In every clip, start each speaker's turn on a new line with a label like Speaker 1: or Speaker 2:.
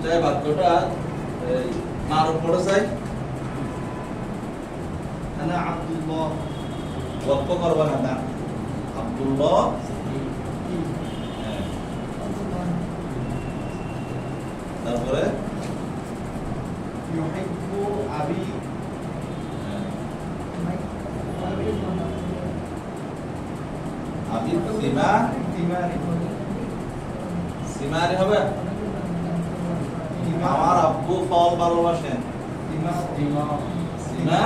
Speaker 1: জয় বাক্যটা মারুফ পড়ে যায় আনা আব্দুল্লাহ ওয়াক্ফ করবা না আব্দুল্লাহ তারপরে ইউহিব্বু আবি আবি সিমারি হবে আমার আব্বু ফল ভালোবাসেন সিমা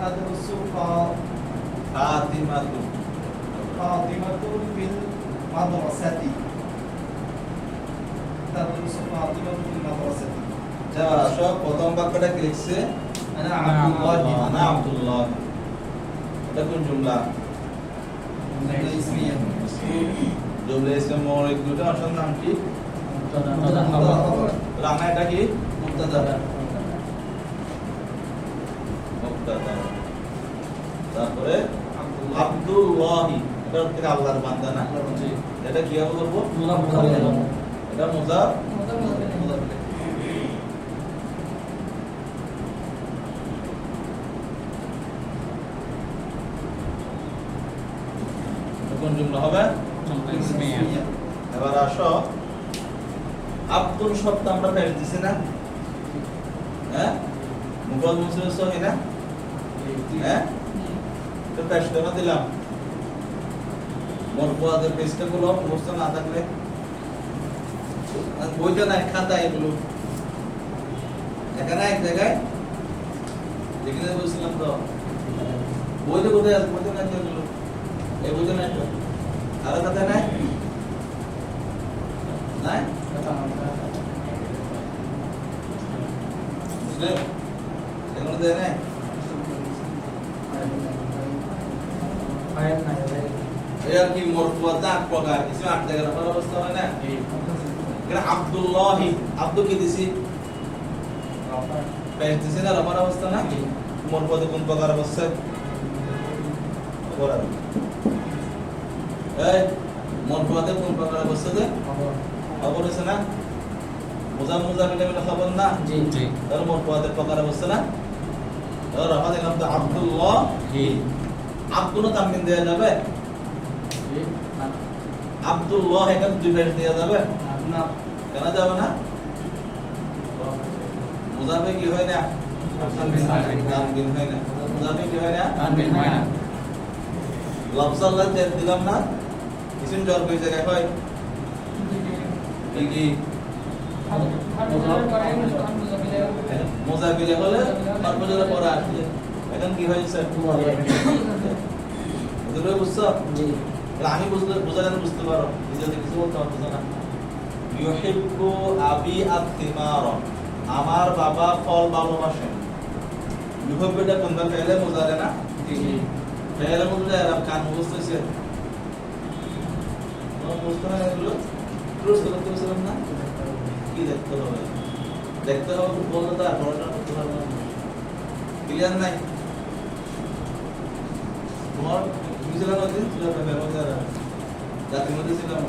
Speaker 1: تدرسوا فاطمة في المدرسة تدرس فاطمة في المدرسة যারা সব প্রথম বাক্যটা কি লিখছে আনা আব্দুল্লাহ এটা কোন জুমলা জুমলা ইসমিয়া জুমলা ইসমিয়া মৌলিক দুটো আসল নাম কি মুবতাদা রানা এটা কি মুবতাদা তারপরে আব্দুল্লাহ এটা হচ্ছে আল্লাহর বান্দা না এটা কি হবে বলবো এটা মুজাফ কোন জুমলা হবে এবার আসো আব্দুল শব্দ আমরা পেশ দিছি না হ্যাঁ মুফরদ মুনসারিফ সহি না হ্যাঁ তো পেশ দেওয়া দিলাম মরফুয়াদের পেশটা গুলো মুখস্থ না থাকলে বইটা নাই খাতা এগুলো এখানে এক জায়গায় যেখানে বলছিলাম তো বইটা কোথায় আছে বইটা নাই এগুলো এই বইটা নাই তো আর খাতা নাই নাই বুঝলে এগুলো দেয় নাই এর কি মরফুয়াত আট প্রকার কিছু আট জায়গায় রাখার অবস্থা হয় না এখানে আব্দুল্লাহ আব্দু কি দিছি পেশ দিছি না রাখার অবস্থা না মরফুয়াত কোন প্রকার অবস্থা খবর এই মরফুয়াত কোন প্রকার অবস্থা দে খবর আছে না মুজাম মুজাম মিলে খবর না জি জি তাহলে মরফুয়াতের প্রকার অবস্থা না তাহলে রাখা দিলাম তো আব্দুল্লাহ আব্দুল্লাহ তামকিন দেয়া যাবে আব্দুল্লাহ এখানে দুই পেশ দেয়া যাবে না কেন যাবে না মুজাফে কি হয় না তামকিন হয় না মুজাফে কি হয় না তামকিন হয় না লফজাল্লাহ দিলাম না ইসম জর কই জায়গায় হয় কি মুজাফিলে হলে মারফুজের পরে আসলে এখন কি হয়েছে বুঝলে বুঝছো জি আমি বুঝলে বুঝতে পারো নিজে কিছু বলতে পারছো না ইউহিব্বু আবি আত-তিমার আমার বাবা ফল ভালোবাসেন ইউহিব্বু এটা কোন ফেলে মুজারে না জি ফেলে মুজারে আরব কান বুঝতেছে বুঝতে না এগুলো প্রশ্ন করতেছিলাম না কি দেখতে হবে বলতে তো আর পড়াশোনা করতে পারবো না ক্লিয়ার নাই তোমার বুঝলাম না ছিল ব্যবহার জাতির মধ্যে ছিলাম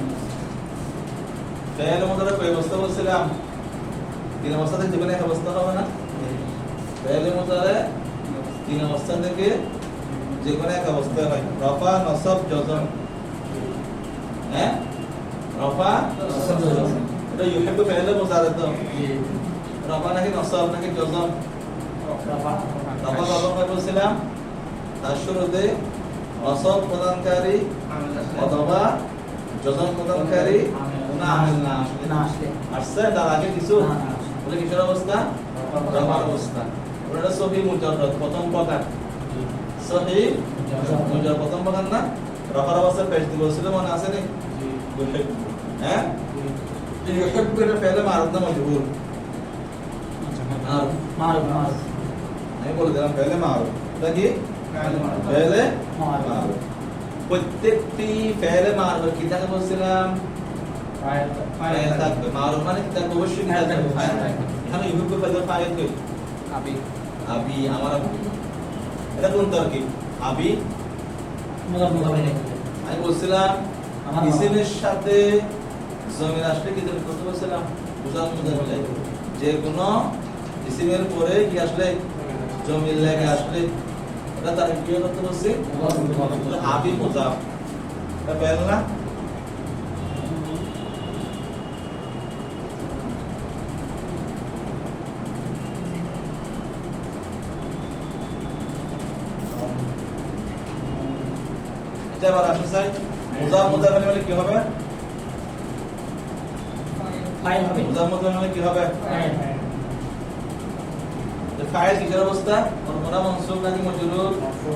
Speaker 1: ফেল মধ্যে ব্যবস্থা বলছিলাম তিন অবস্থা থেকে জীবনে এক অবস্থা হবে না ফেলের মধ্যে তিন অবস্থা থেকে যে কোনো এক অবস্থা হয় রফা নসব জজম হ্যাঁ রফা নসব জজম এটা ইউহিব্বু ফেলে মুজারে তো রফা নাকি নসব নাকি জজম রফা জজম বলছিলাম তার শুরুতে নসব প্রদানকারী অথবা জজম প্রদানকারী না আসলে আসছে তার আগে কিছু বলে কিসের অবস্থা রফার অবস্থা ওটা সহি মুজাররদ প্রথম প্রকার সহি মুজাররদ প্রথম প্রকার না রফার অবস্থা পেশ দিব ছিল মনে আছে নি হ্যাঁ ইউহিব্বু এটা ফেলে মারুফ না মজবুর মারুফ আমি বলে দিলাম ফেলে মারুফ এটা কি ফেলে মারুফ প্রত্যেকটি ফেলে মারুফ কি থাকে বলছিলাম ফাইল থাকবে মারুফ মানে কি থাকবে অবশ্যই কি থাকবে ফাইল থাকবে এখানে ইউহিব্বু ফাইল ফাইল কই
Speaker 2: আবি
Speaker 1: আবি আমার আবু এটা কোন তরকিব আবি আমি বলছিলাম ইসিমের সাথে জমির আসলে কি তুমি করতে বলছিলাম বুঝাম বুঝাই যে কোন ইসিমের পরে কি আসলে জমির লেগে আসলে এটা তার কি করতে বলছি আবি মুজাফ এটা পেল না এটা আবার আসে চাই মুজাফ মুজাফ মানে কি হবে
Speaker 3: ফাইল হবে
Speaker 1: মুজাফ মুজাফ মানে কি হবে ফাইল কিসের অবস্থা মরফুনা মনসুব নাকি মজরুর মরফু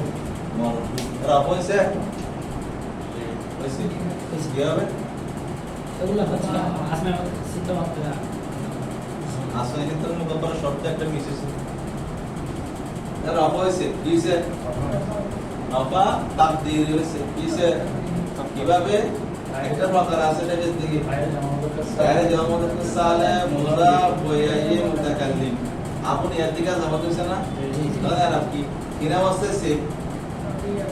Speaker 1: রাফ হইছে হইছে কি হবে
Speaker 3: এগুলো হচ্ছে আসমা সিদ্ধ মাত্রা
Speaker 1: আসলে কিন্তু মুকদ্দর শব্দ একটা মিসেস রাফ হইছে কিসে রাফা তাকদীর হইছে কিসে কিভাবে একটা প্রকার আছে এটা দেখি ফাইল জামাত সালে মুজাফ ওয়াইয়ি মুতাকাল্লিম আপনি এর দিকে জবাব দিছেন না তাহলে আর কি কিনা অবস্থায় সে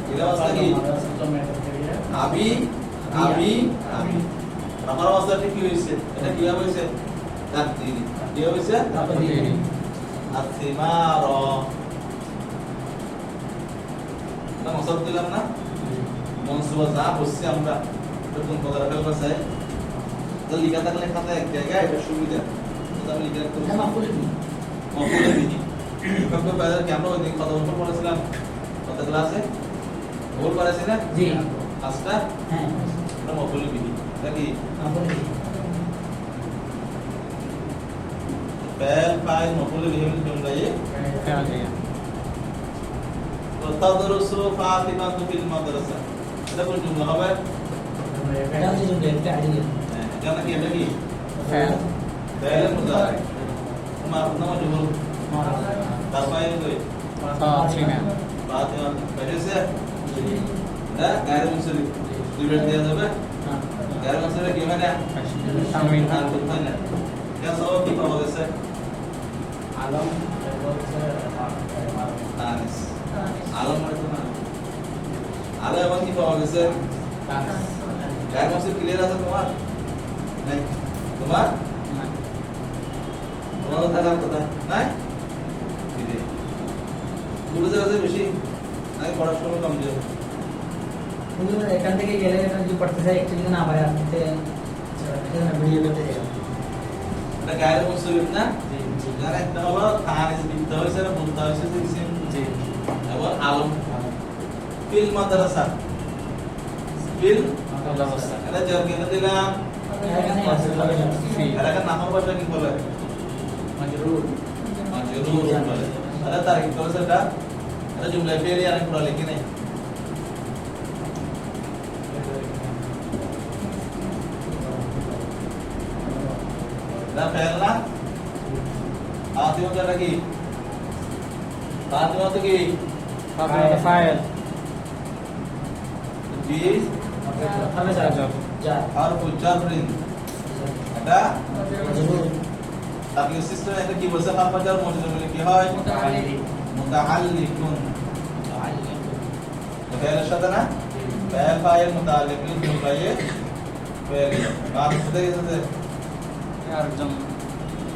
Speaker 1: কিনা অবস্থা কি আবি আবি আবি আমার অবস্থাটা কি হইছে এটা কি হইছে তাকদীরি কি হইছে
Speaker 3: তাকদীরি
Speaker 1: আসিমার না মসব দিলাম না মনসুবা যা বসছি আমরা কোন প্রকার ফেলবা চাই তো লিখা থাকলে খাতা এক জায়গায় এটা সুবিধা তো আমি লিখে রাখতে
Speaker 3: মাফ করে দিই
Speaker 1: মফুলে বিহি কবে বাইরে কি আমরা ওই দিন কথা বলতে বলেছিলাম কত ক্লাসে ভুল করেছি না
Speaker 3: জি
Speaker 1: আজটা
Speaker 3: হ্যাঁ
Speaker 1: এটা মফুলে বিহি এটা কি
Speaker 3: মাফ করে দিই
Speaker 1: ফাইল ফাইল মফুলে বিহি মানে জুমলা ये
Speaker 2: فعلية
Speaker 1: تدرس فاطمة في المدرسة এটা কোন জুমলা হবে
Speaker 3: এটা হচ্ছে জুমলা এটা আইডিয়া
Speaker 1: এটা কি এটা কি
Speaker 2: فعل
Speaker 1: ফাইল মুজারে তোমার নাম জুমলা তারপরে কই
Speaker 2: فاطمة
Speaker 1: ফাতিমা পেরেছে না গায়ের মুসলিম লিমিট দেয়া যাবে গায়ের মুসলিম কি মানে
Speaker 2: تنوين
Speaker 1: আর কোথায় না क्या সব কি পাওয়া গেছে
Speaker 3: আলম
Speaker 1: তানিস আলম মানে তো না আলো এমন কি পাওয়া গেছে গায়ের মুসলিম ক্লিয়ার আছে তোমার নাই তোমার তোমার থাকার কথা নাই বুঝে যাচ্ছে বেশি নাই পড়াশোনা কম যাবে
Speaker 3: এখান থেকে গেলে এটা যদি পড়তে চাই একটু যদি না পারে আপনি ভিডিও করতে যাবেন
Speaker 1: এটা গায়ের মুসলিম না যারা একটা হলো তানিস বিদ্যা হয়েছে না বুদ্ধা হয়েছে দেখছেন
Speaker 2: জি
Speaker 1: এবং আলম ফিল মাদ্রাসা ফিল
Speaker 2: মাদ্রাসা
Speaker 1: এটা জোর কেন দিলাম
Speaker 3: এখানে আছে
Speaker 1: এটা নামের ভাষা কি বলে
Speaker 2: مجرور
Speaker 1: মাজরুর বলে এটা তার কি বলে সেটা এটা জুমলা ফেরি আর পুরো লিখি নাই না ফেল না ফাতিমা এটা কি ফাতিমা তো কি
Speaker 2: فاطمة فاعل
Speaker 1: জি
Speaker 3: হবে স্যার যা
Speaker 1: হারফু জাররিন এটা
Speaker 3: জরুর
Speaker 1: তাহলে সিস্টেম এটা কি বলছে হারফু জার মজরুর মানে কি হয় মুতাআল্লিকুন ফেলের সাথে না ফেল ফাইল মুতাআল্লিকুন জুমলায়ে ফেল আর সাথে গেছে
Speaker 2: আরেকজন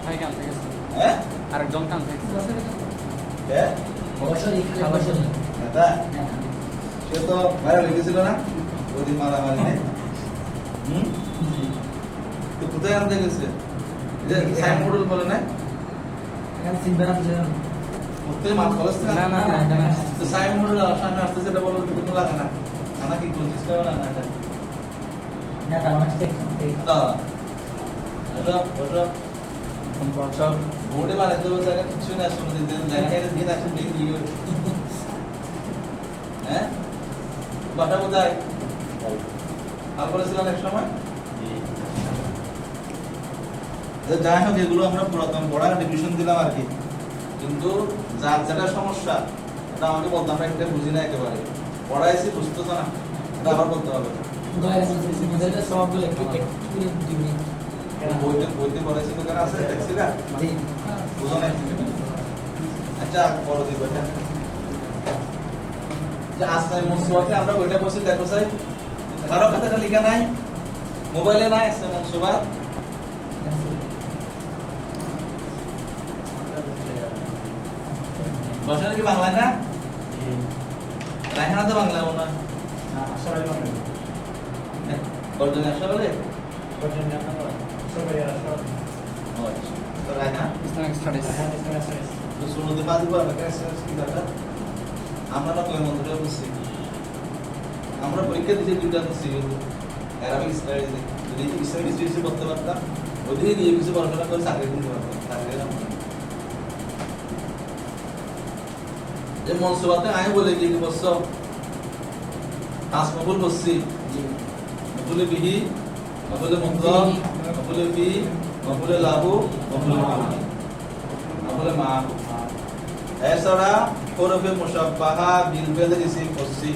Speaker 2: ভাই কান থেকে
Speaker 1: হ্যাঁ
Speaker 2: আরেকজন কান থেকে
Speaker 1: হ্যাঁ
Speaker 3: অবশ্যই এখানে অবশ্যই
Speaker 1: এটা সে তো বাইরে লিখেছিল না ওই দিন মারামারি নেই তো কোথায় আনতে গেছে যে সাইন মডেল বলে না
Speaker 3: এখানে সিনবেন আছে
Speaker 1: ওতে মাল খরচ
Speaker 2: না
Speaker 1: না
Speaker 2: না না
Speaker 1: তো সাইন মডেল সামনে আসতে যেটা বলো কিন্তু লাগে না খানা কি কোন সিস্টেম না না এটা
Speaker 3: না তার মানে
Speaker 1: তা এটা ওটা
Speaker 2: কম্পিউটার
Speaker 1: বোর্ডে বানাতে হবে জায়গা কিছু না শুনে দিন জায়গা এটা দিন আসলে দিন দিয়ে হ্যাঁ বাটা কোথায় আর বলেছিলাম এক সময় যাই হোক এগুলো আমরা পুরাতন পড়া ডিভিশন দিলাম আর কি কিন্তু যার যেটা সমস্যা এটা আমাকে বলতে আমরা একটা বুঝি না একেবারে পড়াইছি বুঝতো না এটা আবার বলতে হবে
Speaker 3: দয়া করে মধ্যে সবগুলো একটু একটু দিবি
Speaker 1: বইতে পড়াইছি তো কেন আছে দেখছি না
Speaker 3: জি
Speaker 1: বুঝো নাই আচ্ছা বড় দিব এটা যে আসলে মুসওয়াতে আমরা বইটা বসে দেখো স্যার কারো খাতাটা লেখা নাই মোবাইলে নাই আছে মুসওয়াত বসে কি বাংলায় না রায়হানা তো বাংলায় মনে হয়
Speaker 3: আসলে মানে
Speaker 1: বর্জনে আসলে
Speaker 3: পর্যন্ত আমরা সবাই আসলে
Speaker 1: তো রায়হানা
Speaker 2: Islamic studies.
Speaker 1: তো শুরুতে বাদ দিব আমরা কি দরকার আমরা না কোন মন্ত্রটা বুঝছি আমরা পরীক্ষা দিতে দুইটা বুঝছি অ্যারাবিক স্টাডিজ যদি ইসলামিক স্টাডিজ করতে পারতাম ওদিকে গিয়ে কিছু পড়াশোনা করে চাকরি দিতে পারতাম চাকরি না যে মনসুবাতে আমি বলে কি বলছো মকবুল বসছি মকবুলে বিহি মকবুলে মুতলক মকবুলে ফি মকবুলে লাহু মকবুলে মাহু মকবুলে মাহু এছাড়া হরফে মুশাব্বাহা বিল ফেলের ইসিম করছি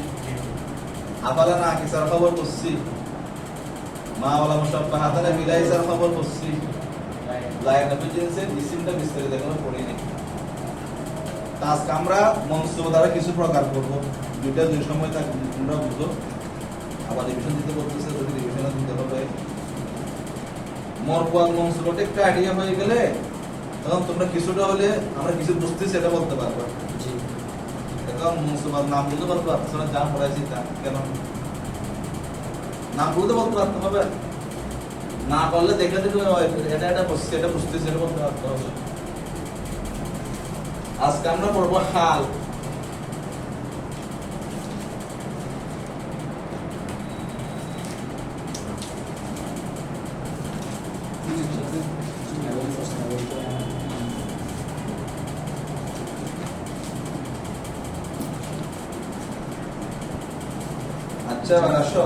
Speaker 1: আবালা না কিসার খবর করছি মা ওয়ালা মুশাব্বাহা তারা বিলাইসার খবর করছি লাইন অফ জিনসের ইসিমটা বিস্তারিত এখনো পড়ি নাই আজকে আমরা মনসুব দ্বারা কিছু প্রকার করব দুইটা দুই সময় থাকবে তোমরা বুঝো আবার রিভিশন দিতে বলতেছে যদি রিভিশন দিতে হবে মরফুয়াত মনসুবটা একটা আইডিয়া হয়ে গেলে তখন তোমরা কিছুটা হলে আমরা কিছু বুঝতেছি সেটা বলতে পারবো
Speaker 3: জি
Speaker 1: এখন মনসুবার নাম বলতে পারবো আপনারা যা পড়াইছি তা কেন নাম বলতে পারতে হবে না পারলে দেখে দিতে এটা বসছে এটা বুঝতেছি এটা বলতে পারতে হবে আজকে আমরা পড়বো হাল আচ্ছা আসো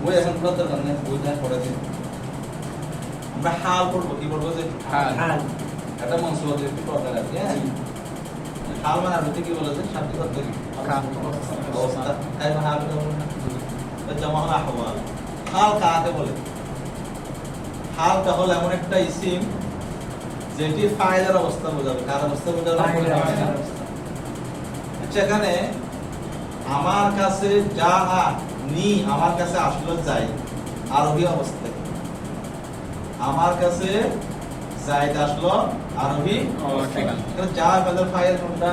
Speaker 1: বই এখন পুরো দরকার নেই বইটা পড়ে দিন আমরা হাল পড়বো কি পড়বো যে
Speaker 2: হাল।
Speaker 3: হাল
Speaker 1: এটা মনসুবাদের একটি প্রকার আছে হ্যাঁ হাল মানে আরবিতে কি বলা যায় শাব্দিক অর্থ কি অবস্থা তাই না হাল বলে না জামা হলো আহওয়াল হাল কাকে বলে হালটা হলো এমন একটা ইসিম যেটি ফাইলের অবস্থা বোঝাবে কার অবস্থা বোঝাবে আচ্ছা এখানে আমার কাছে যা নি আমার কাছে আসলো যাই আরবি অবস্থায় আমার কাছে যাইদ আসলো আরবি
Speaker 2: ঠিক
Speaker 1: অবস্থায় যা ফাইলের ফাইল কোনটা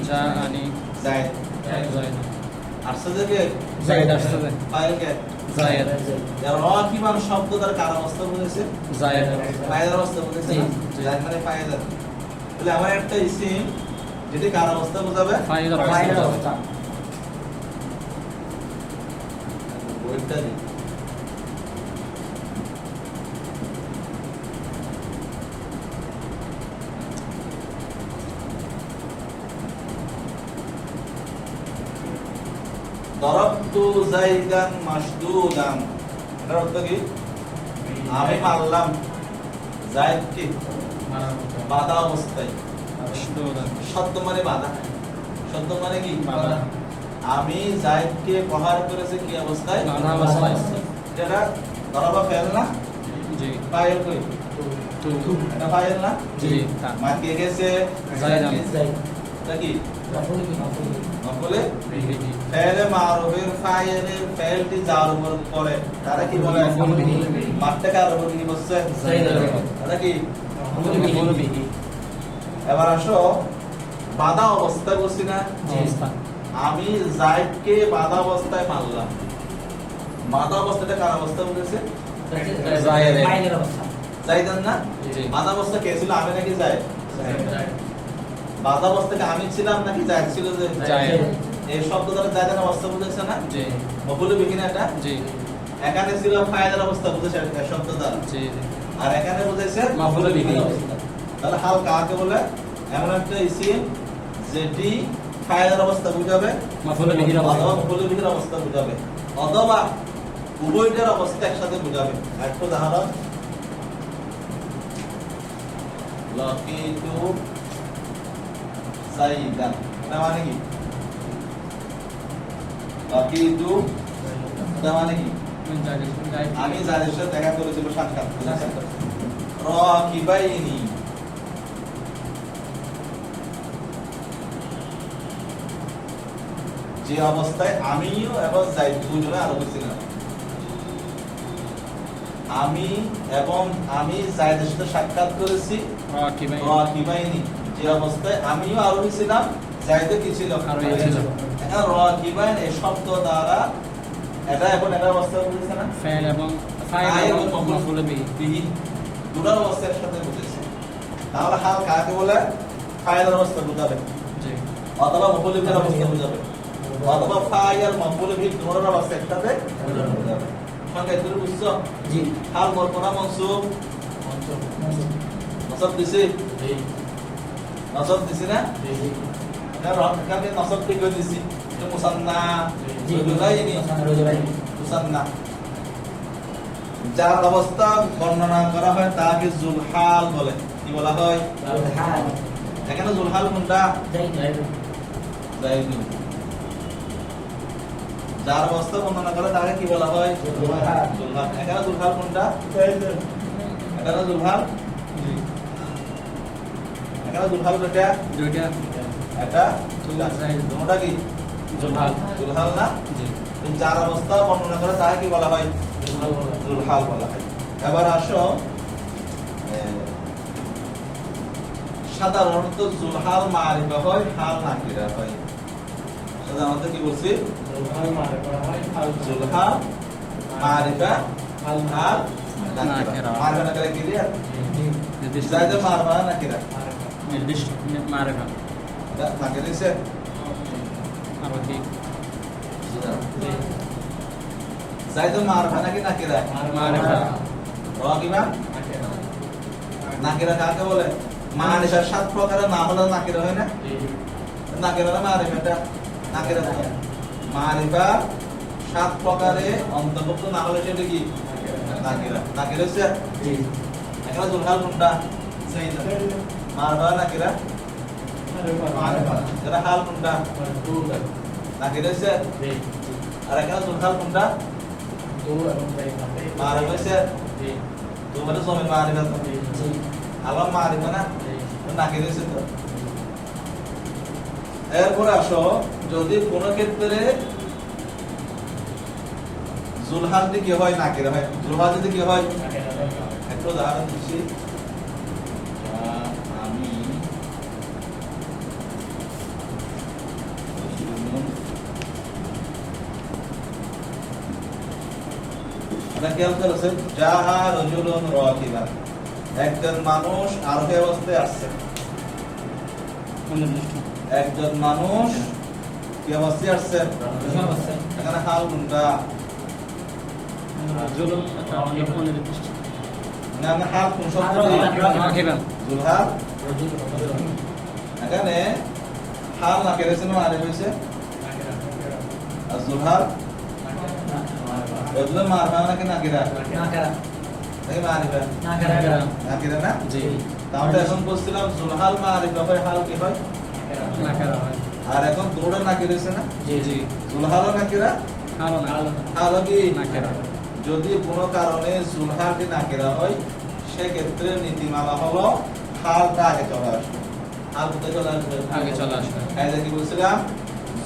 Speaker 2: জাআনি
Speaker 1: যাইদ
Speaker 2: জায়েদ
Speaker 1: আসছে যে
Speaker 2: জায়েদ আসছে
Speaker 1: ফাইল কে
Speaker 2: জায়েদ
Speaker 1: এর রাকিবান শব্দ তার কার অবস্থা বুঝেছে
Speaker 2: জায়েদ
Speaker 1: ফাইলের অবস্থা বুঝেছে না যাইদ মানে ফাইল তাহলে আমার একটা ইসিম যেটি কার অবস্থা বোঝাবে
Speaker 2: ফাইলের
Speaker 3: ফাইলের
Speaker 2: অবস্থা।
Speaker 3: অবস্থা
Speaker 1: বইটা দিই দরবতু যাইদান মাসদুদান এটার অর্থ কি আমি মারলাম যাইদকে বাধা অবস্থায় শব্দ মানে বাধা শব্দ মানে কি
Speaker 2: বাধা।
Speaker 1: আমি যাইদকে প্রহার করেছে কি অবস্থায়
Speaker 2: বাধা অবস্থায়।
Speaker 1: এটা দরবা ফেল না
Speaker 2: জি
Speaker 1: ফাইল কই
Speaker 2: তু
Speaker 1: এটা ফাইল না
Speaker 2: জি তা
Speaker 1: মা কে গেছে
Speaker 2: যাইদান।
Speaker 3: যাই
Speaker 1: এটা কি
Speaker 3: রাফুল কি রাফুল
Speaker 1: নকলে
Speaker 2: বিহি
Speaker 1: ফেলে মারুফের ফাইলের ফেলটি যার উপর পড়ে তারা কি বলে
Speaker 2: মফউল বিহি।
Speaker 1: মাঠটা কার উপর কি বসছে
Speaker 3: যাইদের উপর।
Speaker 1: এটা কি
Speaker 2: মফউল বিহি
Speaker 1: এবার আসো বাধা অবস্থায় বসছি না
Speaker 2: অবস্থা
Speaker 1: আমি জাইদকে বাধা অবস্থায় মারলাম বাধা অবস্থাটা কার অবস্থা বলেছে
Speaker 2: যায়েদের।
Speaker 3: ফাইলের অবস্থা
Speaker 1: জাইদান না
Speaker 2: জি
Speaker 1: বাধা অবস্থা কে ছিল আমি নাকি জাইদ বাধা অবস্থাকে আমি ছিলাম নাকি জাইদ ছিল যে
Speaker 2: জায়েদ।
Speaker 1: এই শব্দ দ্বারা জাইদের অবস্থা বুঝেছে না
Speaker 2: জি
Speaker 1: মফুল বিহীন এটা
Speaker 2: জি
Speaker 1: এখানে ছিল ফাইলের অবস্থা বুঝেছে এই শব্দ দ্বারা
Speaker 2: জি
Speaker 1: আর এখানে বুঝেছে
Speaker 2: মাফউল বিহি।
Speaker 1: তাহলে হাল কাকে বলে এমন একটা ইসিম যেটি ফাইলের অবস্থা বুঝাবে
Speaker 2: মাফউল বিহির
Speaker 1: অথবা
Speaker 2: অবস্থা
Speaker 1: মফুল বিহীন অবস্থা বুঝাবে অথবা উভয়টার অবস্থা একসাথে বুঝাবে একটা উদাহরণ লাকিতু সাইদান এটা মানে কি লাকিতু তার মানে কি আমি যাদের সাথে দেখা করেছিল সাক্ষাৎ রাকিবাইনি যে অবস্থায় আমিও এবং যাইদ দুজনে আরোপী ছিলাম আমি এবং আমি যাইদের সাথে সাক্ষাৎ করেছি রাকিবাইনি যে অবস্থায় আমিও আরোপী ছিলাম যাইদে কি ছিল
Speaker 2: আরোহী ছিল।
Speaker 1: এখন রাকিবাইন এই শব্দ দ্বারা এটা এখন এটা অবস্থা বুঝেছে না
Speaker 2: ফাইল এবং মাফউল বিহি
Speaker 1: বিহি দুটার অবস্থা একসাথে বুঝেছে তাহলে হাল কাকে বলে ফাইলের অবস্থা বুঝাবে
Speaker 2: জি
Speaker 1: অথবা মফউল বিহির অবস্থা বুঝাবে অথবা ফাইল মফউল বিহি দুটোর অবস্থা একসাথে বুঝাবে সঙ্গে এগুলো বুঝছো
Speaker 3: জি
Speaker 1: হাল কল্পনা মনসুব নসব দিছি নসব দিছি না কারণ কাকে নসব ঠিক করে দিছি এটা মুসান্না
Speaker 3: জি
Speaker 1: রজুলাইনি
Speaker 3: রজুলাইনি
Speaker 1: মুসান্না যার অবস্থা বর্ণনা করা হয় তাকে জুলহাল বলে কি বলা হয়
Speaker 3: হাল
Speaker 1: এখানে জুলহাল কোনটা
Speaker 3: যাই
Speaker 1: জাইদুন যার অবস্থা বর্ণনা করে তাকে কি বলা হয়
Speaker 3: জুলহাল।
Speaker 1: জুলহাল এখানে জুলহাল কোনটা এখানে জুলহাল এখানে জুলহাল কোনটা
Speaker 2: দুইটা
Speaker 1: এটা
Speaker 2: জাইদ।
Speaker 1: কোনটা কি
Speaker 2: জুলহাল
Speaker 1: জুলহাল না
Speaker 2: জি
Speaker 1: যার অবস্থা বর্ণনা করে তাকে কি বলা হয় জুলহাল বলা হয় এবার আসো সাধারণত জুলহাল মারিফা হয় হাল নাকিরা হয় সাধারণত কি বলছি জুলহাল মারিফা হাল নাকিরা মারিফা নাকিরা কি রে
Speaker 2: নির্দিষ্ট
Speaker 1: জায়দা মারফা নাকিরা
Speaker 2: নির্দিষ্ট মারিফা
Speaker 1: নাকিরা দিছে
Speaker 2: আরোহী
Speaker 1: জায়দা মারফা নাকি নাকিরা
Speaker 2: মারিফা
Speaker 1: রাকিবা নাকিরা কাকে বলে মানিসার সাত প্রকারের না হলে নাকিরা হয় না নাকিরা না মারিফাটা নাকিরা মারিফা সাত প্রকারে অন্তর্ভুক্ত না হলে সেটা কি নাকিরা নাকিরা হচ্ছে
Speaker 3: জি
Speaker 1: এখানে জুলহাল কোনটা মারফা নাকিরা মারিফা এটা হাল কোনটা নাকিরা হচ্ছে আর এখানে জুলহাল কোনটা মারিফা হচ্ছে তোমার জমিন মারিফা তো
Speaker 3: জি
Speaker 1: আল্লাহ মারিফা না নাকিরা হচ্ছে তো এরপর আসো যদি কোন ক্ষেত্রে জুলহাল যদি কি হয় নাকিরা হয় জুলহাল যদি কি হয় একটা উদাহরণ দিচ্ছি আমি এটা খেয়াল করেছেন যাহা রজুলুন রাকিবান একজন মানুষ আরোহী অবস্থায় আসছে
Speaker 2: নির্দিষ্ট
Speaker 1: একজন মানুষ কি অবস্থায় আসছে এখানে হাল কোনটা
Speaker 2: জুলুম নির্দিষ্ট
Speaker 1: না না হাল কোন শব্দ
Speaker 2: রাকিবা
Speaker 1: জুলহাল এখানে হাল না কেরেছে না আরে হইছে আর জুলহাল রজুল মারবা নাকি নাকিরা
Speaker 3: নাকারা
Speaker 1: নাকি মারিবা
Speaker 3: নাকারা
Speaker 1: নাকিরা না
Speaker 2: জি
Speaker 1: তাহলে এখন বলছিলাম জুলহাল মারিবা হয় হাল কি হয়
Speaker 2: নাকারা হয়
Speaker 1: আর এখন দুটো নাকিরা হইছে না
Speaker 2: জি জি
Speaker 1: জুলহাল নাকিরা
Speaker 2: হালো না
Speaker 1: হাল কি
Speaker 2: নাকারা
Speaker 1: যদি কোনো কারণে জুলহালটি নাকিরা হয় সেক্ষেত্রে নীতিমালা হলো হালটা আগে চলে আসবে হাল কোথায় চলে আসবে
Speaker 2: আগে চলে আসবে
Speaker 1: কায়দা কি বলছিলাম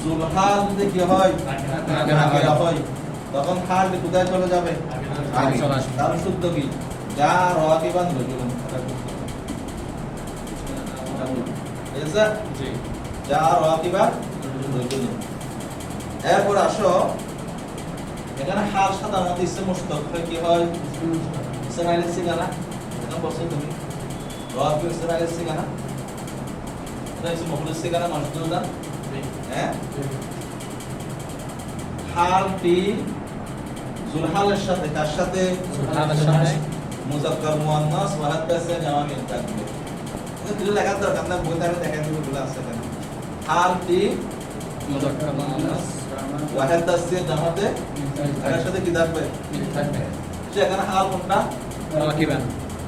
Speaker 1: জুলহাল যদি কি হয়
Speaker 2: নাকিরা হয়।
Speaker 1: নাকিরা হয় তখন হালটি কোথায় চলে যাবে
Speaker 2: আগে চলে আসবে।
Speaker 1: তাহলে শুদ্ধ কি যা রাকিবান রজুলুন এসা
Speaker 2: জি
Speaker 1: যা রাকিবান রজুলুন এরপর আসো এখানে হাল সাধারণত ইসে মুশতাক হয় কি হয় ইসরাইলের সিগানা এখন বলছো তুমি রাকিব ইসরাইলের সিগানা এটা ইসে মফুলের সিগানা মাসদুদা হ্যাঁ হালটি জুলহালের সাথে কার সাথে
Speaker 2: জুলহালের সাথে
Speaker 1: মুজাক্কার মুয়ান্নাস ওয়াহাদ কাছে জামা মিল থাকবে এটা দিলে লেখার দরকার না বইতে আমি দেখাই দিব বলে আছে কেন হালটি
Speaker 2: মুযাক্কার মুআন্নাস
Speaker 1: ওয়াহাদ কাছে জামাতে এর সাথে কি থাকবে
Speaker 2: মিল থাকবে
Speaker 1: সেখানে হাল কোনটা
Speaker 2: রাকিবান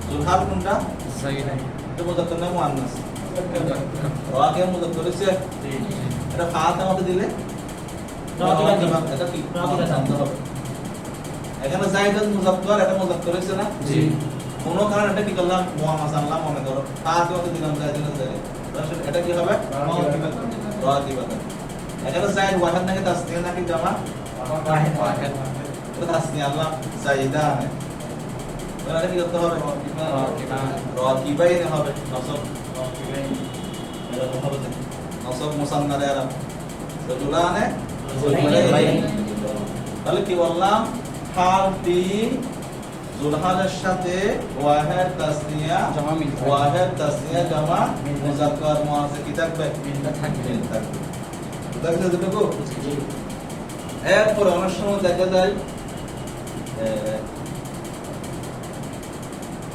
Speaker 1: জুলহাল কোনটা
Speaker 2: জাইদ
Speaker 1: এটা মুজাক্কার না মুয়ান্নাস
Speaker 2: মুযাক্কার
Speaker 1: রাকিব মুজাক্কার হচ্ছে
Speaker 2: জি
Speaker 1: এটা ফাত আমাকে দিলে
Speaker 3: রাকিবান দিবা।
Speaker 1: এটা কি
Speaker 3: রাকিবান।
Speaker 1: জানতে হবে এখানে জাইদান মুযাক্কার, এটা মুযাক্কার হইছে না?
Speaker 2: জি।
Speaker 1: কোন কারণে এটা কি করলাম? মুআন্নাস আনলাম মনে করো। তাকে মত দিলাম জাইদান জাইদ। তাহলে এটা কি হবে? রাকিবাতান। এখানে জাইদ ওয়াহিদ নাকি তাসনিয়া নাকি জামা?
Speaker 3: ওয়াহিদ।
Speaker 2: ওয়াহিদ।
Speaker 1: তো তাসনিয়া আনলাম জাইদান। তাহলে কি করতে হবে? রাকিবাইন হবে। নসব এরকম হবে যে নসব মুসান্নারে আরাম। রজুলানে রজুলাইন। তাহলে কি বললাম? হালটি জুলহালের সাথে ওয়াহিদ তাসনিয়া
Speaker 2: জামা মিল থাকবে।
Speaker 1: ওয়াহিদ তাসনিয়া জামা মুযাক্কার মুআন্নাস কি থাকবে?
Speaker 2: মিলটা থাকবে।
Speaker 1: মিল থাকবে। বুঝতে যেটুকু?
Speaker 2: জি।
Speaker 1: এরপরে অনেক সময় দেখা যায়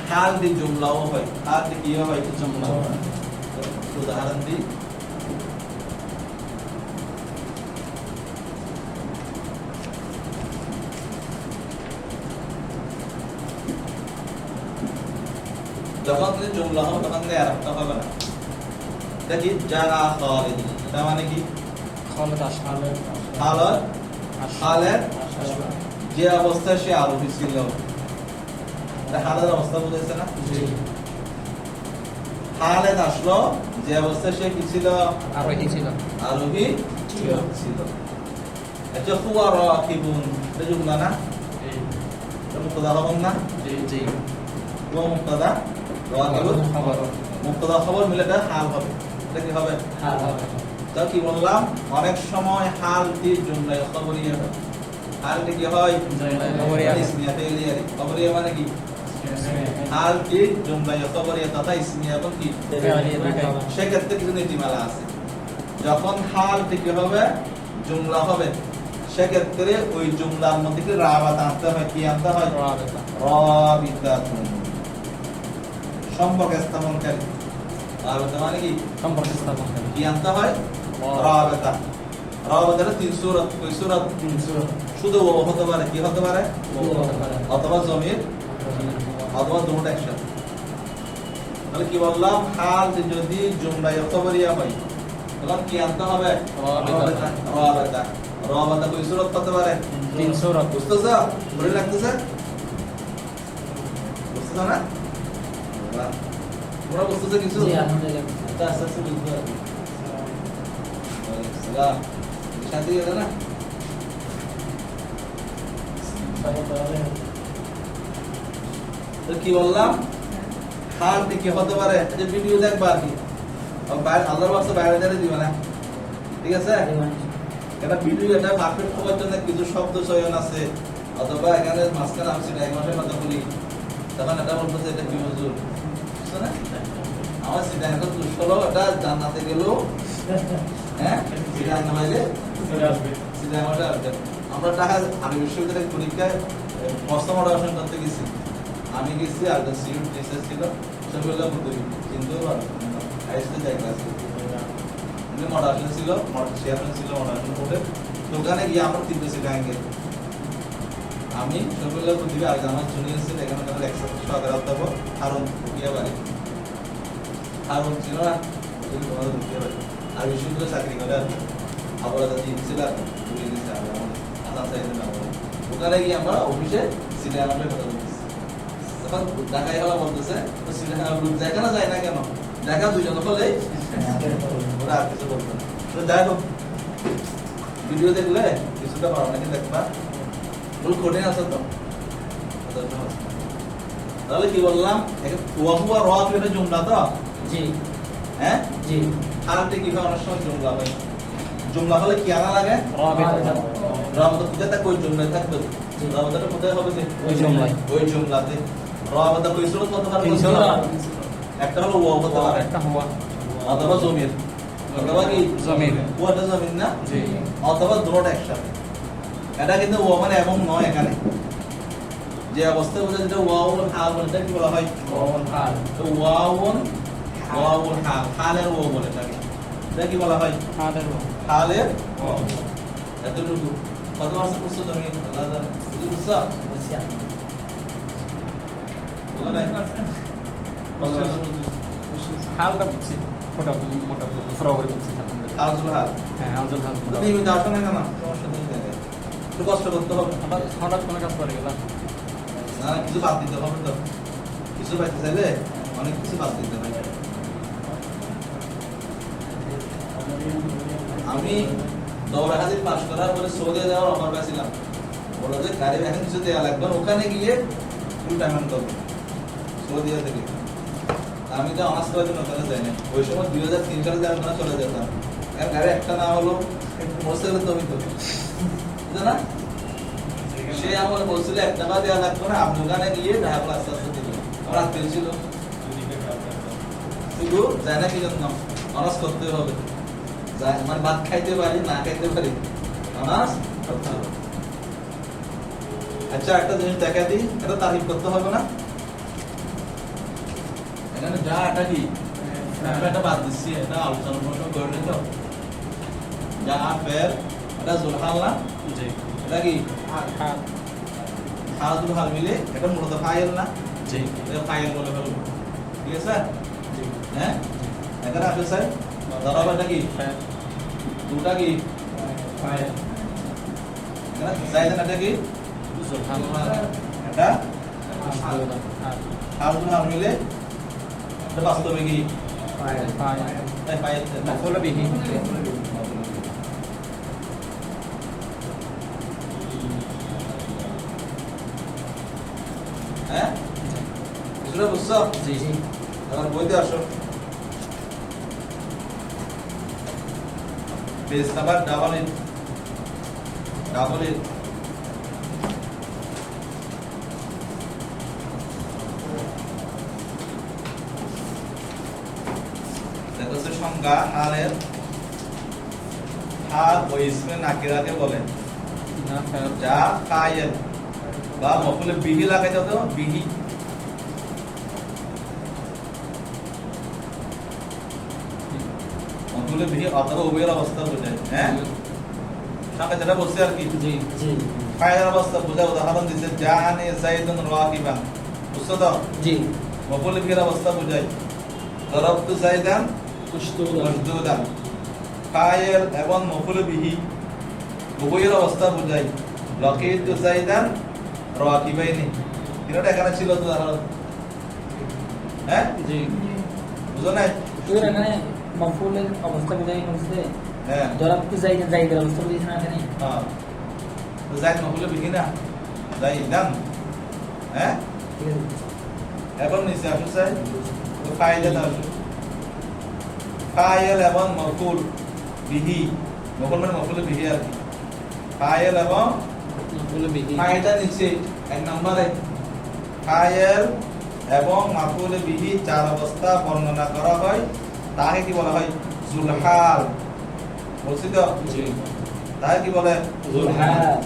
Speaker 1: হাল দি জুমলাও হয়। হাল দি কি হয়?
Speaker 2: জুমলা।
Speaker 1: উদাহরণ দিই। যখন তুমি জুমলা হবে তখন নেয়ারটা হবে না। দেখি যারা খালিদ, এটা মানে কি?
Speaker 2: খালেদ আসলে
Speaker 1: খালিদ খালেদ যে অবস্থায় সে আরোহী ছিল, এটা হালের অবস্থা বুঝেছে না?
Speaker 2: জি।
Speaker 1: খালেদ আসলো যে অবস্থায় সে কি ছিল?
Speaker 2: আরোহী ছিল।
Speaker 1: আরোহী
Speaker 2: ছিল।
Speaker 1: ছিল। এটা হুয়া রাকিবুন, এটা জুমলা না? এটা মুবতাদা খবর না?
Speaker 2: জি। জি।
Speaker 1: হুয়া মুবতাদা, রাকিবুন
Speaker 2: খবর।
Speaker 1: মুবতাদা খবর মিলে এটা হাল হবে। এটা কি হবে?
Speaker 2: হাল হবে।
Speaker 1: তো কি বললাম? অনেক সময় হালটি জুমলায় খবরিয়া হয়। হালটি কি হয়?
Speaker 2: খবরিয়া।
Speaker 1: ইসমিয়া ফেলিয়ারি। খবরিয়া মানে কি? হালটি জুমলায় খবরিয়া তথা ইসমিয়া এবং কি? সেক্ষেত্রে কিছু নীতিমালা আছে। যখন হালটি কি হবে? জুমলা হবে, সেক্ষেত্রে ওই জুমলার মধ্যে কি রাবাত আনতে হয়? কি আনতে হয়? রাবিতাতুন, সম্পর্ক স্থাপনকারী। রাবিতা মানে কি?
Speaker 2: সম্পর্ক স্থাপন করে।
Speaker 1: কি আনতে হয়? রাবিতা। রাবিতার তিন সূরত। কয় সূরত? শুধু ও হতে পারে, কি হতে পারে? অথবা জমির, অথবা দুটো একসাথে। তাহলে কি বললাম? হাল যদি জুমলায় খবরিয়া হয় তখন কি আনতে হবে? রাবিতা। রাবিতা কয় সূরত হতে পারে?
Speaker 2: 3 সূরা।
Speaker 1: বুঝতেছ? মনে লাগতেছে? বুঝতেছ না? বাহ। তোমরা বুঝতেছ কিছু?
Speaker 3: জি, আলহামদুলিল্লাহ।
Speaker 1: আস্তে আস্তে আস্তে বুঝতে হবে। ওয়ালাইকুম সালাম। শান্তি গেলে না? তো কি বললাম? হাল কি হতে পারে? যে ভিডিও দেখবা আর কি, বাইরে আল্লাহর বাস্তে বাইরে দাঁড়িয়ে দিবে না, ঠিক আছে? এটা ভিডিও, এটা পারফেক্ট হওয়ার জন্য কিছু শব্দ চয়ন আছে, অথবা এখানে মাঝখানে আমি সেটা এক মাসের কথা বলি, তখন এটা বলতেছে এটা কি হুজুর, বুঝছো না? আমার সেটা একটা দুষ্কর, এটা জান্নাতে গেলেও হ্যাঁ সেটা আনতে পারলে সেটা আমাদের আসবে। আমরা টাকা, আমি বিশ্ববিদ্যালয়ের পরীক্ষায় প্রশ্ন মডারেশন করতে গেছি, আমি গেছি আর সিউট টিচার ছিল সবগুলো বুঝতে কিন্তু হাইস্কুল যাই ক্লাস মডারেশন ছিল, চেয়ারম্যান ছিল মডারেশন বোর্ডে। দোকানে গিয়ে আমার 3 সিট আগে আমি সবগুলো বুঝবি, আর আমার জুনিয়র ছিল এখানে সরকার অধ্যাপক হারুন ভুকিয়া বাড়ি, হারুন ছিল না ভুকিয়া বাড়ি, আর বিশ্ববিদ্যালয়ে চাকরি করে আর আবার ছিল আর ওখানে গিয়ে আমরা অফিসে সিটে আমাদের কথা বলতেছি। তখন ঢাকায় হওয়া বলতেছে তো সিটে দেখানো যায় না কেন, দেখা দুজন হলে ওরা আর কিছু বলতো না। তো যাই হোক, ভিডিও দেখলে কিছুটা পারো নাকি দেখবা, ভুল কঠিন আছে তো। তাহলে কি বললাম, ওয়াহুয়া র একটা জুমলা তো,
Speaker 3: জি
Speaker 1: হ্যাঁ
Speaker 3: জি।
Speaker 1: হালটি কিভাবে অনেক সময় জুমলা হয়, জুমলা হলে কি আনা লাগে? রাবাতা কোথায় থাকবে? ওই জুমলায় থাকবে। রাবাতাটা কোথায় হবে? যে
Speaker 2: ওই জুমলায়।
Speaker 1: ওই জুমলাতে। রাবাতা কই সূরত হতে পারে?
Speaker 2: 3 সূরা।
Speaker 1: একটা হলো ওয়া হতে পারে,
Speaker 2: একটা হুয়া।
Speaker 1: অথবা জমির, অথবা কি
Speaker 2: জমির।
Speaker 1: ওয়াটা জমির না,
Speaker 2: জি।
Speaker 1: অথবা দুটোটা একসাথে। এটা কিন্তু ওয়া মানে এবং নয়, এখানে যে অবস্থায় বোঝা যেটা ওয়াউল হাল বলে, এটা কি বলা হয়?
Speaker 2: ওয়াউল হাল।
Speaker 1: তো ওয়াউল হাল, হালের ওয়া বলে থাকে, এটা কি বলা হয়?
Speaker 2: হালের ওয়া।
Speaker 1: হালের ওয়া। এতটুকু কত মাস করছো তুমি? আল্লাহ জানে। বুঝছো? বলো না
Speaker 2: হালটা বুঝছি। মোটা মোটা ফ্রো করে বুঝছি।
Speaker 1: হালজুল হাল।
Speaker 2: হ্যাঁ, হালজুল হাল।
Speaker 1: তুমি আসো না কেন? তোমার সাথে দেখা। একটু কষ্ট করতে হবে।
Speaker 2: আবার হঠাৎ কোনো কাজ করে গেলাম।
Speaker 1: না কিছু বাদ দিতে হবে তো, কিছু পাইতে চাইলে অনেক কিছু বাদ দিতে হয়। আমি দৌড়া হাজির পাশ করার পরে সৌদি যাওয়ার অফার পাইছিলাম, বলো যে গাড়ি এখন কিছু দেওয়া লাগবে না, ওখানে গিয়ে ফুল পেমেন্ট করবো সৌদি থেকে। আমি তো অনার্স করার জন্য ওখানে যাই না, ওই সময় 2003 সালে যাওয়ার জন্য চলে যেতাম। কারণ গাড়ি একটা না হলো একটু মরতে গেলে তো হইতো, বুঝলে না? সে আমার বলছিল 1 টাকা দেওয়া লাগবে না, আপনি ওখানে গিয়ে ঢাকা ক্লাস আস্তে দিল। আমার আত্মীয় ছিল, শুধু যায় না কি জন্য অনার্স করতে হবে, যায় মানে ভাত খাইতে পারি না খাইতে পারি, অনার্স করতে হবে। আচ্ছা একটা জিনিস দেখা দিই, এটা তারিফ করতে হবে না, এখানে যা এটা কি এটা বাদ দিচ্ছি, এটা আলোচনা করে নিত যা ফের এটা জুলহাল না,
Speaker 2: জি।
Speaker 1: এটা কি
Speaker 2: হ্যাঁ।
Speaker 1: হালদুল হাল মিলে এটা মূলত ফাইল না,
Speaker 2: জি।
Speaker 1: এটা ফাইল বলে ফেলবো, ঠিক আছে?
Speaker 2: জি।
Speaker 1: হ্যাঁ এখানে আসলে স্যার ধরা হবে এটা কি
Speaker 2: হ্যাঁ।
Speaker 1: দুটা কি
Speaker 2: ফাইল।
Speaker 1: এখানে জায়দা এটা কি
Speaker 2: জুলহাল।
Speaker 1: এটা
Speaker 2: হ্যাঁ।
Speaker 1: হালদুল হাল মিলে এটা বাস্তবে কি
Speaker 2: ফাইল।
Speaker 1: তাই ফাইল
Speaker 2: মফউল বিহি।
Speaker 1: হ্যাঁ বুঝলে বুঝছো?
Speaker 2: জি। জি।
Speaker 1: এবার বইতে আসো, পেজ নাম্বার ডাবল এইট দেখো হচ্ছে সংজ্ঞা হালের, হাল ও ইসমে নাকিরাকে বলে
Speaker 2: না ফেল।
Speaker 1: যা ফাইল বা মফুলে বিহি লাগাইতে তো বিহি, মফুলে বিহি অথবা উভয়ের অবস্থা বোঝায়। হ্যাঁ সঙ্গে যেটা বলছে আর কি
Speaker 2: জি। জি।
Speaker 1: ফাইলের অবস্থা বোঝা, উদাহরণ দিচ্ছে জাহানে যাইদুন রাকিবান, বুঝছো তো?
Speaker 2: জি।
Speaker 1: মফুলে বিহির অবস্থা বোঝায় দরবতু যাইদান মজদুদান। ফাইল এবং মফুলে বিহি উভয়ের অবস্থা বোঝায় লাকিতু যাইদান রাকিবাইনি। তিনটা এখানে ছিল তো উদাহরণ। হ্যাঁ
Speaker 2: জি।
Speaker 1: বুঝো নাই?
Speaker 3: তোর এখানে মাফউলের অবস্থা বোঝাই হচ্ছে,
Speaker 1: হ্যাঁ
Speaker 3: দরাবতু জাইদের অবস্থা বুঝিস না এখানে?
Speaker 1: হ্যাঁ তো যাইদ মফুলে বিহি না যাইদান। হ্যাঁ
Speaker 3: ঠিক আছে।
Speaker 1: এবং নিচে আসো চাই তো ফাইলে আসো, ফাইল এবং মফুল বিহি, মফুল মানে মফুলে বিহি আর কি, ফাইল এবং
Speaker 2: মফউল বিহি।
Speaker 1: ফাইলটা নিচে এক নম্বরে ফাইল এবং মাফুল বিহি চার অবস্থা বর্ণনা করা হয়, তাকে কি বলা হয়? জুলহাল। বলছি তো?
Speaker 2: জি।
Speaker 1: তাকে কি বলে?
Speaker 3: জুলহাল।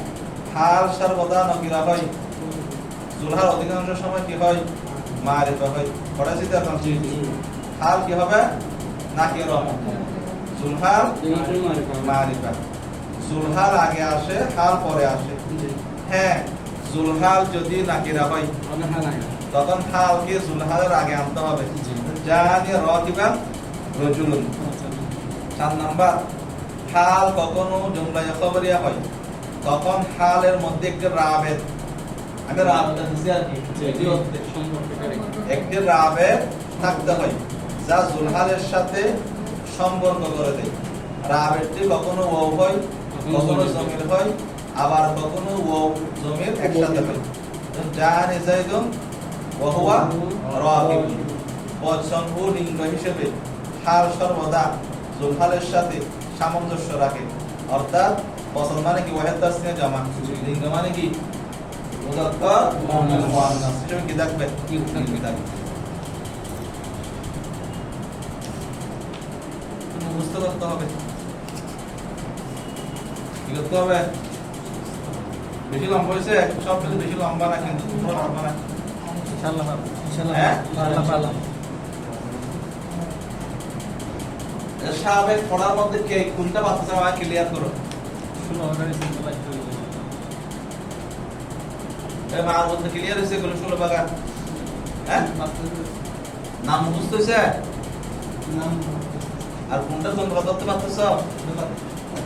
Speaker 1: হাল সর্বদা নকিরা হয়, জুলহাল অধিকাংশ সময় কি হয়? মারিফা হয়। পড়াছি তো এখন?
Speaker 2: জি।
Speaker 1: হাল কি হবে? নাকিরা। জুলহাল মারিফা। জুলহাল আগে আসে, হাল পরে আসে।
Speaker 2: জি।
Speaker 1: হ্যাঁ জুলহাল যদি নাকিরা হয়
Speaker 2: আমরা হাল আগে।
Speaker 1: তখন হালকে জুলহালের আগে আনতে হবে।
Speaker 2: জি।
Speaker 1: জাহানি রাকিবান রাজুলুন। 4 নাম্বার হাল কখনো জুমলায়ে খবরিয়া হয়, তখন হালের মধ্যে একটি রাবেত, আমি রাবেত দিছি আর কি এটি হচ্ছে
Speaker 2: সম্পর্ককারী।
Speaker 1: একটি রাবেত থাকতে হয় যা জুলহালের সাথে সম্পর্ক করে দেয়। রাবেতটি কখনো ওয়াও হয়, কখনো জমির হয়, আবার কখনো ওয়াও জমির একসাথে হয়। জাহানি যাইদুন ওয়া হুয়া রাকিবুন। বচন ও লিঙ্গ হিসেবে হাল সর্বদা জুলহালের সাথে সামঞ্জস্য রাখে, অর্থাৎ বচন মানে কি ওয়াহিদ তাসনিয়া জামা, লিঙ্গ মানে কি মুযাক্কার মুআন্নাস। হিসেবে কি থাকবে? কি থাকবে? মুখস্থ করতে হবে, কি করতে হবে? বেশি লম্বা হয়েছে, সব কিছু বেশি লম্বা না, কিন্তু পুরো লম্বা না।
Speaker 2: ইনশাআল্লাহ পারবো।
Speaker 1: হ্যাঁ?
Speaker 2: ইনশাআল্লাহ পারলাম।
Speaker 1: সাবেক পড়ার মধ্যে কে কোনটা বাচ্চা আমাকে ক্লিয়ার করো।
Speaker 2: সহকারী সিম্পল
Speaker 1: এই মার মধ্যে ক্লিয়ার হয়েছে কোন 16 বাগা? হ্যাঁ নাম মুখস্থ হয়েছে,
Speaker 2: নাম
Speaker 1: আর কোনটা কোন ধরতে পারতেছ?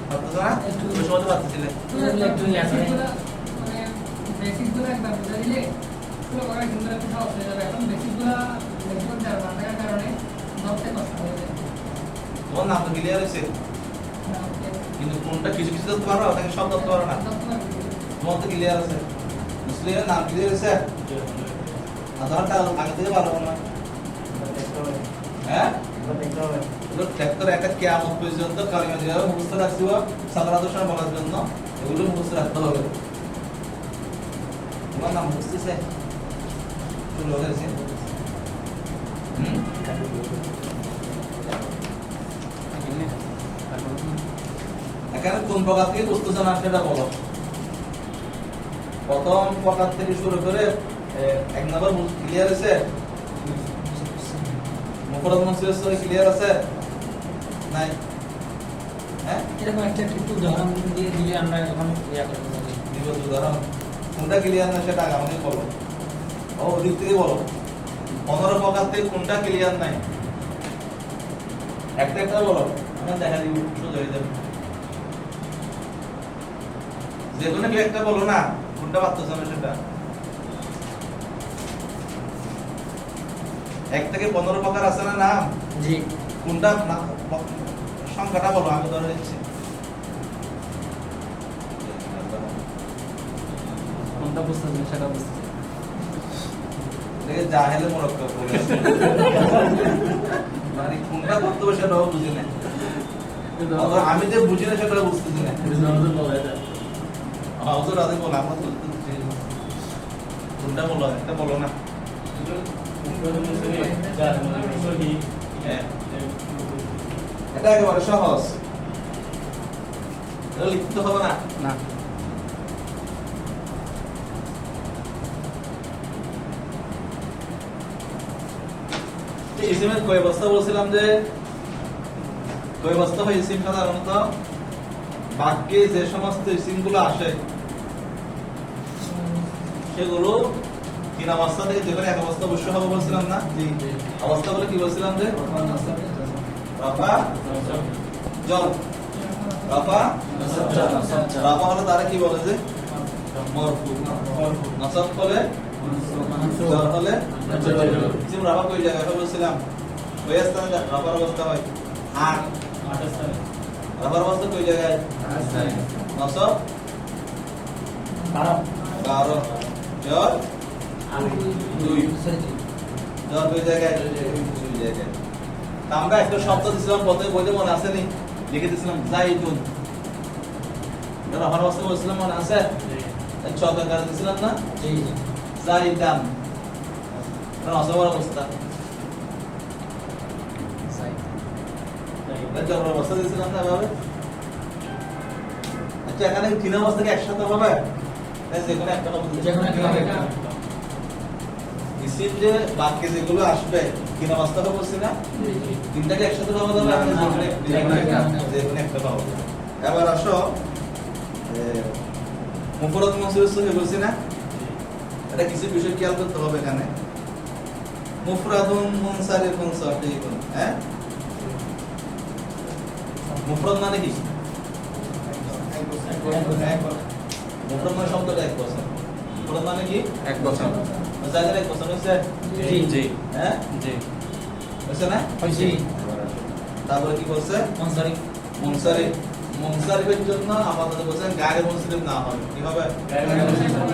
Speaker 1: পারতেছো না? ওই সময় তো পারতেছিলে।
Speaker 3: একটু লেখা
Speaker 4: মানে বেসিকগুলো একবার বুঝে দিলে পুরো করা কিন্তু একটু সহজ হয়ে যাবে। এখন বেসিকগুলো লেখবার জানা থাকার কারণে ধরতে কষ্ট হয়ে যায়।
Speaker 1: তোমার নাম তো ক্লিয়ার হয়েছে, কিন্তু কোনটা কিছু কিছু ধরতে পারো নাকি সব ধরতে পারো না? তোমার তো ক্লিয়ার আছে, মুসলিমের নাম ক্লিয়ার হয়েছে। আর ধরটা আগে থেকে ভালো না, হ্যাঁ এগুলো ট্র্যাক্টর একটা কিয়ামত পর্যন্ত কালিমা যেভাবে মুখস্থ রাখছি সাধারণত সময় বলার জন্য এগুলো মুখস্থ রাখতে হবে। তোমার নাম বুঝতেছে লোক আছে এখানে কোন প্রকার থেকে বুঝতেছে না সেটা বলো। প্রথম প্রকার থেকে শুরু করে এক নম্বর ক্লিয়ার আছে, মুফরদ মুনসিরের সহি ক্লিয়ার আছে নাই? হ্যাঁ
Speaker 3: এরকম একটা একটু উদাহরণ দিয়ে দিলে আমরা এখন ইয়া করতে পারি।
Speaker 1: দিব উদাহরণ, কোনটা ক্লিয়ার না সেটা আগে আমাকে বলো। ও ওদিক থেকে বলো 15 প্রকার থেকে কোনটা ক্লিয়ার নাই, একটা একটা বলো, আমি দেখা দিব সোজা হয়ে যাবে। যে কোনো কি একটা বলো না, কোনটা পারতেছ না সেটা। 1 থেকে 15 প্রকার আছে না নাম,
Speaker 3: জি
Speaker 1: কোনটা সংখ্যাটা বলো, আমি ধরে দিচ্ছি।
Speaker 2: কোনটা বুঝতেছেন সেটা বুঝতেছেন।
Speaker 1: দেখে জাহেলে মোরক্কব বলে মানে কোনটা করতে হবে সেটাও বুঝি না, অথবা আমি যে বুঝি না সেটা বুঝতেছি না। হুজুর আদি বলে আমরা তো কোনটা বলো, একটা বলো না। হ্যাঁ, এটা একেবারে সহজ, এটা লিখতে হবে না।
Speaker 2: না
Speaker 1: ইসিমের কয় অবস্থা বলছিলাম যে কয় অবস্থা হয় ইসিম সাধারণত বাক্যে যে সমস্ত ইসিমগুলো আসে সেগুলো 3 অবস্থা থেকে যে কোনো এক অবস্থা অবশ্যই হবে বলছিলাম না? অবস্থাগুলো কি বলছিলাম যে রাফা জল, রাফা রাফা হলে তারা কি বলে যে মরফু, নসব হলে জর হলে ইসিম রাফা কই জায়গায় হয় বলছিলাম? ওই স্থানে রাফার অবস্থা হয় 8, রাফার অবস্থা কই জায়গায়? নসব 12, জর 2, জর কই জায়গায়? 2 জায়গায়। তা আমরা একটা শব্দ দিছিলাম প্রথমে বইতে, মনে আছে নি? লিখে দিছিলাম জাইতুন, এটা রাফার অবস্থা বলছিলাম, মনে আছে? চক আকারে দিছিলাম না?
Speaker 3: জি জি
Speaker 1: জাইদান, এটা নসবের অবস্থা। জবর অবস্থা দিয়েছিলাম না এভাবে। আচ্ছা এখানে 3 অবস্থা কি একসাথে হবে? যে কোনো একটা হবে,
Speaker 3: যে কোনো একটা হবে।
Speaker 1: ইসিম যে বাক্যে যেগুলো আসবে 3 অবস্থা হবে বলছি না? তিনটাকে একসাথে পাওয়া যাবে, আপনি যে কোনো একটা পাওয়া যাবে। এবার আসো মুফরদ মুনসিরের সহি বলছি না? এটা কিছু বিষয় খেয়াল করতে হবে এখানে। মুফরাদুন মুনসারিফুন সাহিহুন, হ্যাঁ মুফরদ মানে কি? মুফরদ মানে শব্দটা এক বছর, মুফরদ মানে কি?
Speaker 2: এক বছর।
Speaker 1: জায়গায় এক বছর হয়েছে,
Speaker 2: জি জি
Speaker 1: হ্যাঁ
Speaker 2: জি
Speaker 1: হয়েছে না?
Speaker 3: জি
Speaker 1: তারপরে কি বলছে?
Speaker 3: মুনসারিফ
Speaker 1: মুনসারিফ, মুনসারিফের জন্য আমাদের বলছেন গায়রে মুনসারিফ না হবে, কি হবে?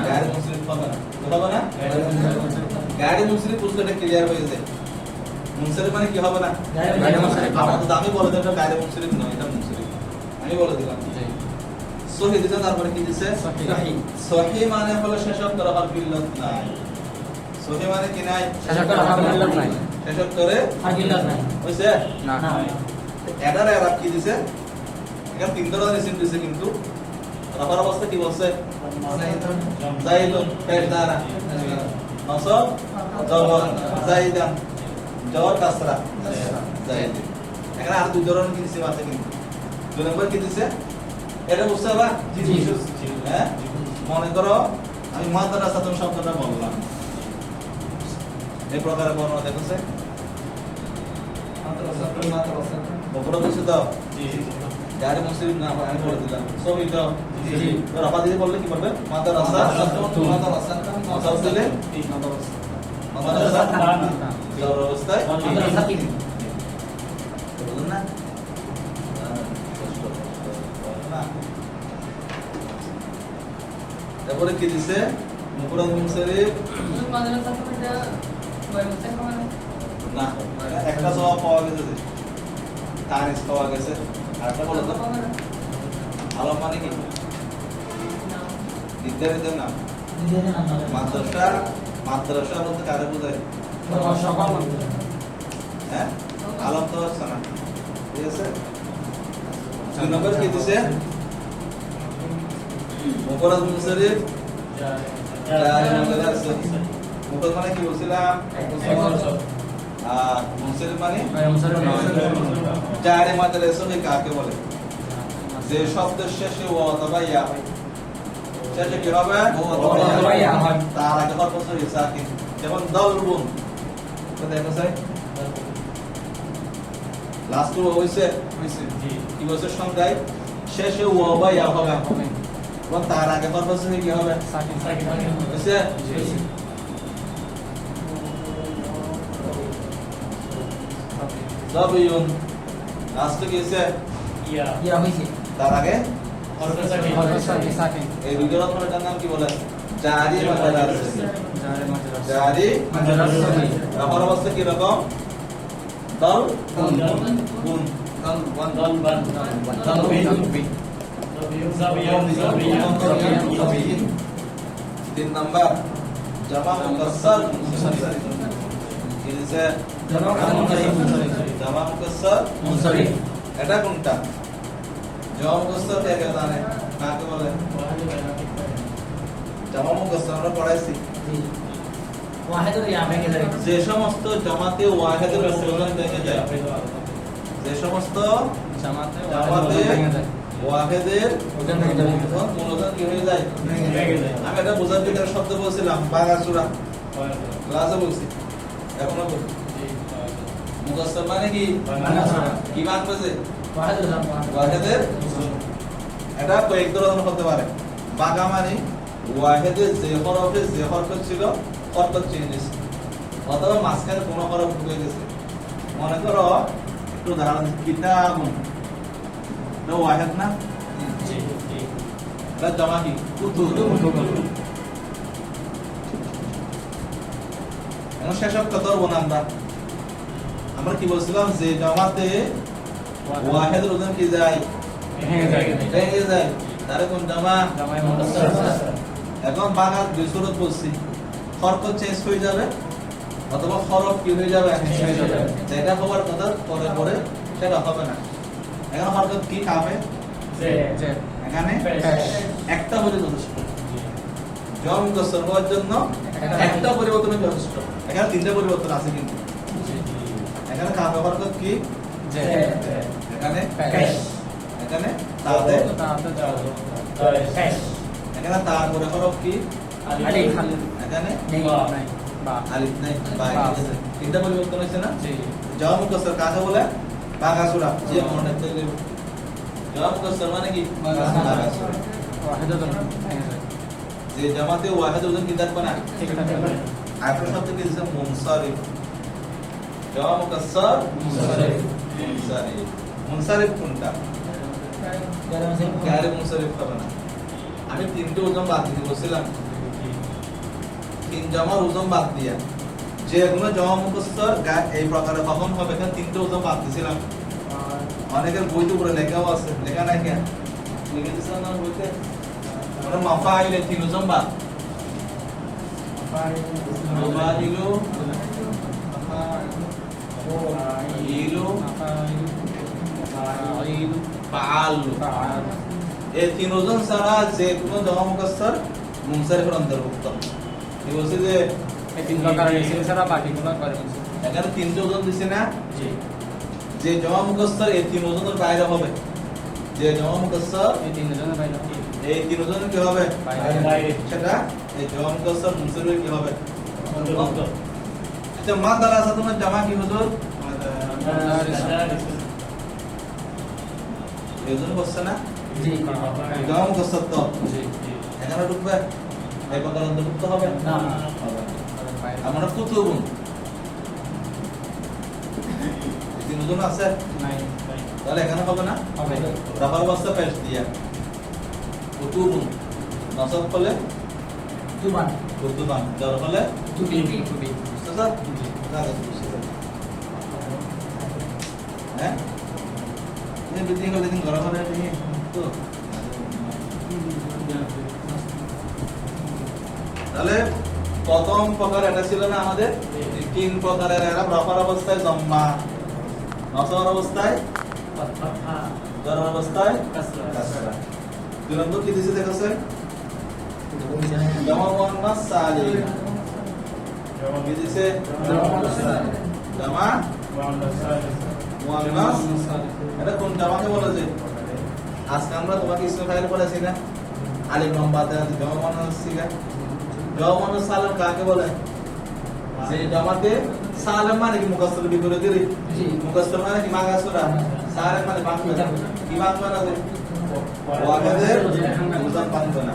Speaker 1: গায়রে মুনসারিফ হবে না, হবে না? গায়রে মুনসারিফ পুরোটা ক্লিয়ার হয়ে যায়। মুনসারিফ মানে কি হবে না?
Speaker 3: গায়রে মুনসারিফ।
Speaker 1: আমাদের দামি বলে দেন এটা গায়রে মুনসারিফ নয়, এটা মুনসারিফ, আমি বলে দিলাম। সহি দিছে, তারপরে কি দিছে?
Speaker 3: সহিহ।
Speaker 1: সহি মানে হলো শেষোক্তর হরফ ইল্লাত নাই। সহি মানে কি নাই?
Speaker 2: শেষোক্তর হরফ ইল্লাত নাই।
Speaker 1: শেষোক্তরে
Speaker 3: আর গিলাস নাই
Speaker 1: হইছে
Speaker 2: না
Speaker 3: না
Speaker 1: এটার এরাব কি দিছে? এখানে 3 ধরনের ইসিম দিছে, কিন্তু রাফার অবস্থা কি বলছে? জাইদুন পেশ দ্বারা, নসব জবর জাইদান, জবর কাসরা জাইদ। এখানে আর 2 ধরনের ইসিম আছে, কিন্তু 2 নম্বর কি দিছে? এটা বুঝতে পারবা?
Speaker 3: জি।
Speaker 1: হ্যাঁ, মনে করো আমি মাদ্রাসাতুন শব্দটা বললাম, এই প্রকারে বর্ণনা দেখছে মুফরদ হচ্ছে তো জারি মুনসারিফ না আমি বলে দিলাম সবই তো
Speaker 2: জি।
Speaker 1: তো রাফা দিলে বললে কি বলবে মাদ্রাসা
Speaker 2: মাদ্রাসা
Speaker 1: নসব দিলে মাদ্রাসা জবর অবস্থায়
Speaker 3: মাদ্রাসা কি
Speaker 1: বুঝলেন না না তারপরে কি দিছে মুফরাদ মুনসারিফ
Speaker 4: মাদ্রাসা থেকে এটা বই মুছে খাওয়া
Speaker 1: না একটা জবাব পাওয়া গেছে তানিস পাওয়া গেছে আরেকটা বলো তো আলম মানে কি বিদ্যালয়ের নাম মাদ্রাসা মাদ্রাসা বলতে কারে বোঝায় হ্যাঁ আলম তো হচ্ছে না ঠিক আছে 2 নম্বর কি দিছে মুফরাদ মুনসারিফ জারি মুনসারিফ মুফরাদ মানে কি বলছিলাম আর মুনসারিফ মানে জারি মাদ্রাসা কাকে বলে যে শব্দের শেষে ও অথবা ইয়া শেষে কি হবে
Speaker 3: অথবা ইয়া হয়।
Speaker 1: তার আগে হরফ সরি সাকিন যেমন দলবুন তো দেখো স্যার লাস্ট ও হইছে কি বলছে সংখ্যায় শেষে ও বা ইয়া হবে এবং তার আগে হরফ সরি কি হবে হইছে যাবিয়ুন লাস্ট কি হইছে
Speaker 3: ইয়া হইছে
Speaker 1: তার আগে এই দুটো রকমের নাম কি বলে জারি মাদ্রাসা জারি রাফার অবস্থা কি রকম দল গুণ তিন নাম্বার জামা মুকাসসার ইনসা জামা মুকাসসার
Speaker 3: মুনসারিফ
Speaker 1: এটা কোনটা জামা মুকাসসার কে জানে কাকে বলে জামা মুকাসসার আমরা পড়াইছি
Speaker 3: ওয়াহিদুল ইয়া ভেঙে যায়
Speaker 1: যে সমস্ত জামাতে ওয়াহিদের মূলধন ভেঙে যায় যে সমস্ত জামাতে ওয়াহিদের
Speaker 3: ওজন ভেঙে যাবে
Speaker 1: মূলধন কি হয়ে যায় আমি এটা বোঝার জন্য একটা শব্দ বলছিলাম বাগাসুরা ক্লাসে বলছি এখনো বলি মুকাসসার মানে কি কি মান পেছে
Speaker 3: ওয়াহিদুল
Speaker 1: ওয়াহিদের এটা কয়েক ধরনের হতে পারে বাগা মানে ওয়াহিদের যে হরফ ছিল অর্থ চেঞ্জ অথবা মাঝখানে কোনো হরফ ঢুকে গেছে মনে করো একটু ধারণা কিতাবুন এটা ওয়াহিদ না এটা জমা কি কুতুব এখন শেষক কত ধরবো না আমরা কি বলছিলাম যে জমাতে ওয়াহিদের ওজন কি যায় ভেঙে যায় তারে কোন জমা এখন বাংলা দুই সুরত বলছি হরফ চেঞ্জ হয়ে যাবে অথবা হরফ কি হয়ে যাবে যেটা হওয়ার কথা পরে পরে সেটা হবে না এখন হরফ কি খাবে এখানে একটা হলে যথেষ্ট জম গোসল হওয়ার জন্য একটা পরিবর্তন যথেষ্ট এখানে তিনটা পরিবর্তন আছে কিন্তু এখানে খাবে হরফ কি এখানে এখানে তাতে এখানে তারপরে হরফ কি
Speaker 3: আলিফ
Speaker 1: এখানে
Speaker 3: নেই
Speaker 1: আলিফ নাই বা তিনটা পরিবর্তন হয়েছে না জওয়া মুকাসসার কাকে বলে বাগাসুরা যে মনে রাখতে হবে জওয়া মুকাসসার মানে কি বাগাসুরা যে জামাতে ওয়াহিদ ওজন কি থাকবে না আরেকটা শব্দ কি দিছে মুনসারিফ জওয়া মুকাসসার মুনসারিফ কোনটা গায়রে মুনসারিফ হবে না আমি তিনটে ওজন বাদ দিতে বলছিলাম তিন জমার ওজন বাদ দিয়া যেগুলো জমা মুখস্থর এই প্রকারে কখন হবে এখানে তিনটে ওজন বাদ দিছিলাম অনেকের বইতে উপরে লেখাও আছে লেখা নাই কেন লিখে দিছিলাম না বইতে মানে মাফাইলে তিন ওজন বাদ মাফাইলু ইলু ফাআলু এই তিন ওজন ছাড়া যে কোনো জমা মুখস্থর মুনসারিফের অন্তর্ভুক্ত এই বলছে যে এখানে তিনটে ওজন দিছে না যে জমা মুখস্থর এই তিন ওজনের বাইরে হবে যে জমা মুখস্থর এই তিন ওজনের কি হবে সেটা এই জমা মুখস্থর মুনসারিফের কি হবে আচ্ছা মাদ্রাসা তোমার জামা কি হুজুর দুজন বসছে না
Speaker 3: জি
Speaker 1: জমা মুখস্থ তো
Speaker 2: জি
Speaker 1: এখানে ঢুকবে এই কথার অন্তর্ভুক্ত হবে
Speaker 3: না
Speaker 1: হবে না। আমরা কুতুবুন তিনজন আছে
Speaker 2: নাই
Speaker 1: তাহলে এখানে হবে না
Speaker 2: হবে
Speaker 1: রফা অবস্থা পেশ দিয়া কুতুবুন নসব হলে
Speaker 3: দুমান
Speaker 1: কুতুবান জর হলে
Speaker 2: টুবি টুবি
Speaker 1: বুঝতে স্যার কাগজ বুঝতে স্যার হ্যাঁ এই বিদ্যি করে দিন ঘর ঘরে নিয়ে তো তাহলে প্রথম প্রকার এটা ছিল না আমাদের তিন প্রকারের এরা রফার অবস্থায় জম্মা নসর অবস্থায় জর অবস্থায় কাসরা দুই নম্বর কি দিছে দেখেছে জামা মুয়ান্নাস সালিম কি দিছে জামা মুয়ান্নাস এটা কোন জামাকে বলে যে আজকে আমরা তোমাকে ইসম ফাইল পড়াছি না আলিফ লাম বাদ দিয়ে জামা মুয়ান্নাস সিগা জামা মুয়ান্নাস সালিম কাকে বলে যে জামাতে সালিম মানে কি মুকাসসার বিপরীতে রে
Speaker 3: জি
Speaker 1: মুকাসসার মানে কি মাগাসুরা সালিম মানে বাংলা কি বাংলা না যে ওয়াহিদের মুজান বাংলা না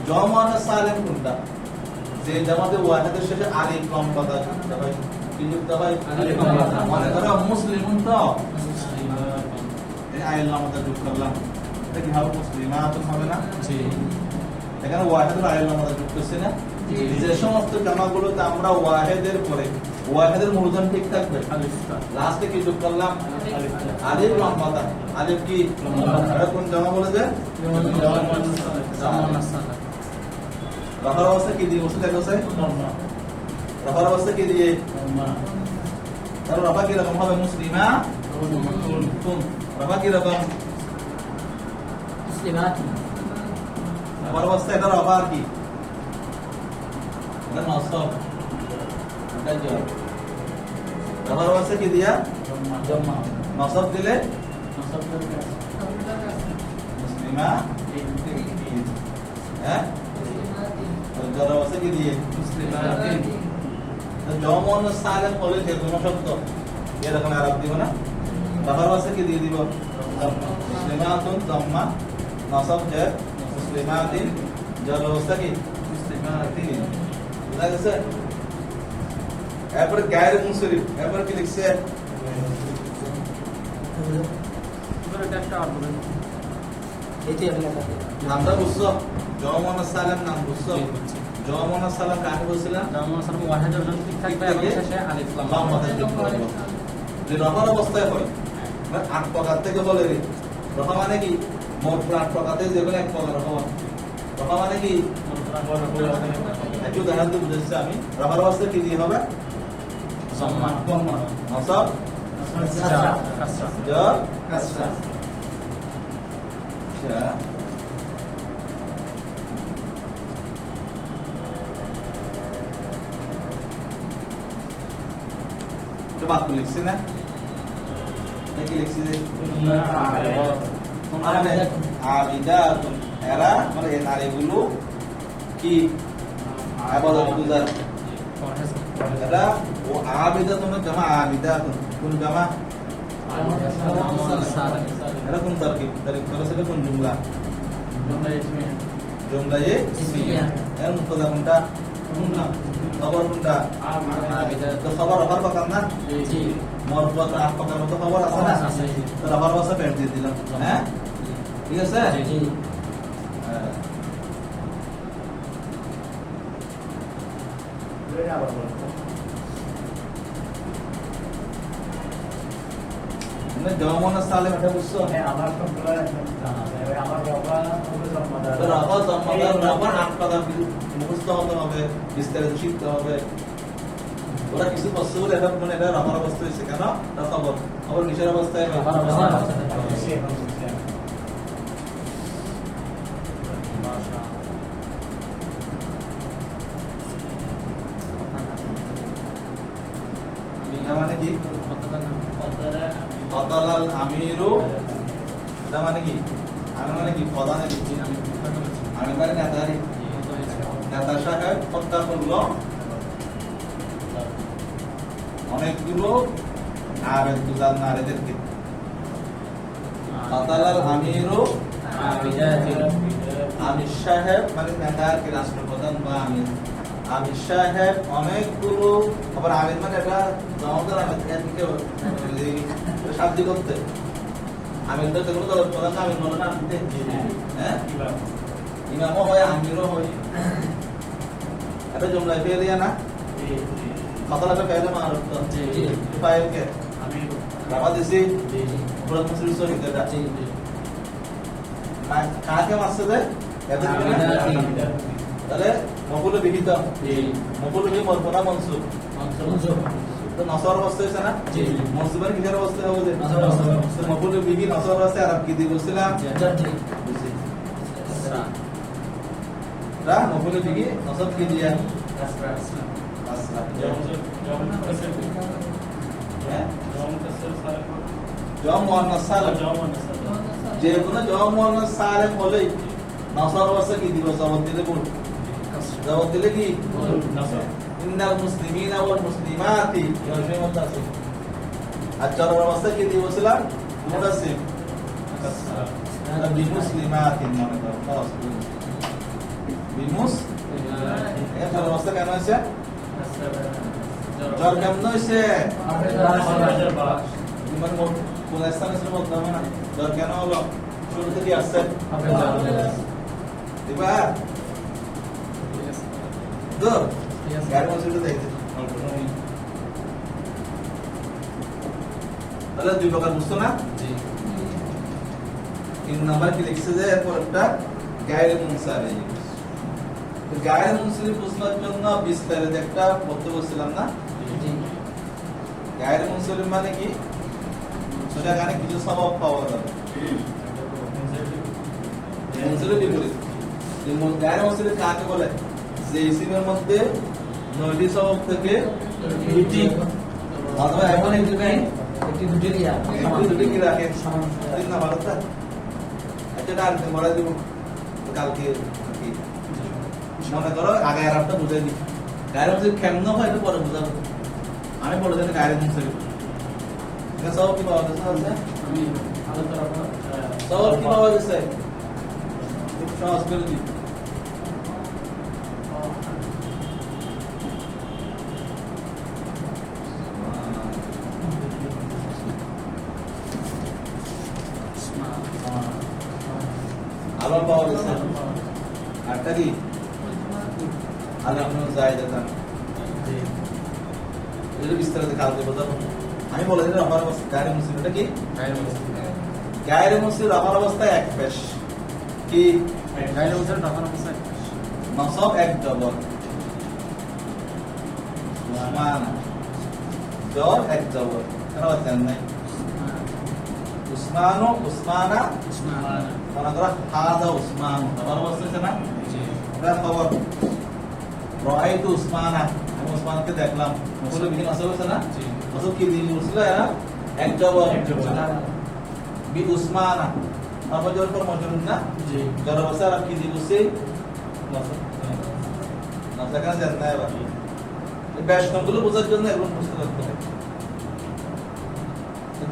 Speaker 1: জামা মুয়ান্নাস সালিম কোনটা যে জামাতে ওয়াহিদের শেষে আলিফ লাম বাদ যুক্ত হয় কি যুক্ত হয়
Speaker 2: আলিফ লাম বাদ।
Speaker 1: মানে ধরো মুসলিমুন তো এই আইল নামটা যোগ করলাম এটা কি হবে মুসলিমাতুন হবে না
Speaker 2: জি
Speaker 1: এখানে ওয়াহিদুল আইল নামটা যোগ করছি না যে সমস্ত জামাগুলোতে আমরা ওয়াহিদের পরে ওয়াহিদের মূলধন ঠিক থাকবে
Speaker 2: আলিফটা
Speaker 1: লাস্টে কি যোগ করলাম
Speaker 2: আলিফটা
Speaker 1: আলিফ লম্বাতা আলিফ কি এটা কোন জামা বলে যে রফার অবস্থা কি দিয়ে বসে দেখো রফার অবস্থা কি দিয়ে তাহলে রফা কি রকম হবে মুসলিমা তুম রফা কি রকম
Speaker 3: মুসলিমাত
Speaker 1: রফার অবস্থা এটা রফা আর কি এটা নসব এটা জর রফার অবস্থা কি দিয়া
Speaker 3: জম্মা
Speaker 1: নসব দিলে মুসলিমা হ্যাঁ জর অবস্থা কি দিয়ে জমন সালেম হলে যে কোনো শব্দ এরকম আরব দিব না রফার অবস্থা কি দিয়ে দিব মুসলিমাতুন জম্মা নসব জের মুসলিমাতিন জর অবস্থা কি মুসলিমাতিন বুঝা গেছে এরপরে গায়ের মুনসরিফ এরপরে কি লিখছে
Speaker 3: এতে লেখা
Speaker 1: নামটা বুঝছো জমন সালেম নাম বুঝছো জমন সালেম কাকে বলছিলাম
Speaker 2: ওয়াহিদের জন্য ঠিক থাকবে এবং শেষে আলিফ লাম
Speaker 1: লাম মাথায় যোগ করব যে রফার অবস্থায় হয় মানে আট প্রকার থেকে বলে রে রফা মানে কি মোট আট প্রকার থেকে যে কোনো এক প্রকার হওয়া রফা মানে কি একটু উদাহরণ দিয়ে বুঝেছি আমি রফার অবস্থায় কি দিয়ে হবে
Speaker 2: জম্মা
Speaker 1: জম্মা নসব
Speaker 2: কাসরা
Speaker 1: জর কাসরা আচ্ছা তো বাক্য লিখছি না কি লিখছি যে আবিদাতুন এরা মানে এই নারীগুলো কি ইবাদত গুজার এরা ও আবিদাতুন জামা আবিদাতুন কোন জামা এরা কোন তারকিব তারকিব করা সেটা কোন জুমলা জুমলা এ
Speaker 3: ইসমিয়া
Speaker 1: এর মুক্তদা কোনটা খবর কোনটা তো খবর হবার পাকাম না
Speaker 3: জি
Speaker 1: মরফত আট পাকার মতো খবর আছে না
Speaker 3: আছে
Speaker 1: তো রবার বাসা পেট দিয়ে দিলাম হ্যাঁ ঠিক আছে
Speaker 3: জি
Speaker 1: হ্যাঁ। মানে জমন সালেম এটা বুঝছো তো রবা জমাদার রবার আট পাকার মুখস্থ হতে হবে বিস্তারিত শিখতে হবে ওরা কিছু পসিবল এটা মানে এটা রবার অবস্থা হয়েছে কেন তার খবর খবর কিসের অবস্থায়
Speaker 3: রবার অবস্থায়।
Speaker 1: এটা মানে কি ফদালাল আমিরু এটা মানে কি আমি মানে কি প্রধান আমি মানে নেতারি নেতার শাখায় হত্যা করলো অনেকগুলো আবেদ গুজার নারীদেরকে কাতালাল আমিরু
Speaker 2: আমিরাতিন
Speaker 1: আমির সাহেব মানে নেতা আর কি রাষ্ট্রপ্রধান বা আমির সাহেব অনেকগুলো আবার আমির মানে এটা জমাদার আমির এদিকে শান্তি করতে আমির তো যেগুলো দলের প্রধান আমির বলে না আনতে হ্যাঁ ইমামও হয় আমিরও হয় এটা জমলায় পেয়ে দিয়া না কাতালাটা পেলে মারত পাইলকে রাবা দিছি পুরো মুসলিম শহীদ এটা কাকে মারছে দে এদের তাহলে মকুল বিহিত মকুল বিহি মরফনা মনসুব তো নসর অবস্থা হয়েছে না মনসুবের কিসের অবস্থা হবে যে মকুল বিহি নসর অবস্থা আর কি দিয়ে বলছিলাম মকুল বিহি নসর কি দিয়া জম মুআন্নাস সালিম যে কোনো জম মুআন্নাস সালিম হলেই নসর অবস্থা কি দিব জবাব দিলে বল জবাব দিলে কি ইন্নাল মুসলিমিনা ওয়াল মুসলিমাতি ইয়ারফিমু তাসিম আর জর অবস্থা কি দিব বলছিলাম মুদাসসিম বিমুসলিমাতিন মানে খালাস বিমুস এই জর অবস্থা কেন আছে জর কেমন হইছে মানে কোন স্থানে ছিল বলতে হবে না জর কেন হলো শুরু থেকে আসছে দিবা দো গাড়ি মসজিদে দেখতে তাহলে দুই প্রকার বুঝছো না তিন নাম্বার কি লিখছে যে এরপর একটা গায়ের মুনসারি গায়ের মুনসারি বুঝবার জন্য বিস্তারিত একটা পড়তে বলছিলাম না গায়ের মুনসারি মানে কি সেখানে কিছু স্বভাব পাওয়া যাবে মুনসারি বিপরীত গায়ের মুনসারি কাকে বলে যে ইসিমের মধ্যে 9টি স্বভাব থেকে 2টি অথবা এখন একটি দুটি কি রাখে তিন না ভারতটা এটা আর মরা দিব কালকে কি মনে করো আগে আর একটা বুঝাই দিই গায়ের মধ্যে কেমন হয় এটা পরে বুঝাবো আমি বলে দিই গায়ের মধ্যে এটা সব কি পাওয়া যাচ্ছে আমি আলোচনা সব কি পাওয়া যাচ্ছে খুব সহজ করে দিই আলো পাওয়া যাচ্ছে আরটা কি আলামনু জায়দাতান এর বিস্তারিত কালকে বোঝাবো আমি বলে দিলাম আমার অবস্থা গায়ের মুসলিমটা কি গায়ের মুসলিম আমার অবস্থায় এক পেশ কি
Speaker 2: গায়ের মুসলিম তখন অবস্থায়
Speaker 1: নসব এক জবর উসমান জর এক জবর কেন বলছেন নাই উসমানু উসমানা মনে করো হাদা উসমান আমার অবস্থা আছে না এটা খবর রাআইতু উসমানা আমি উসমানকে দেখলাম বলে বিহীন আসল আছে না আসল কি দিন বলছিল এক জবর বি উসমানা তারপর জোর পর মজরুর না জর অবস্থা আর কি দিন বলছে নাসা কেন জানতে হবে এই ব্যাসনগুলো বোঝার জন্য এগুলো মুখস্থ করতে হবে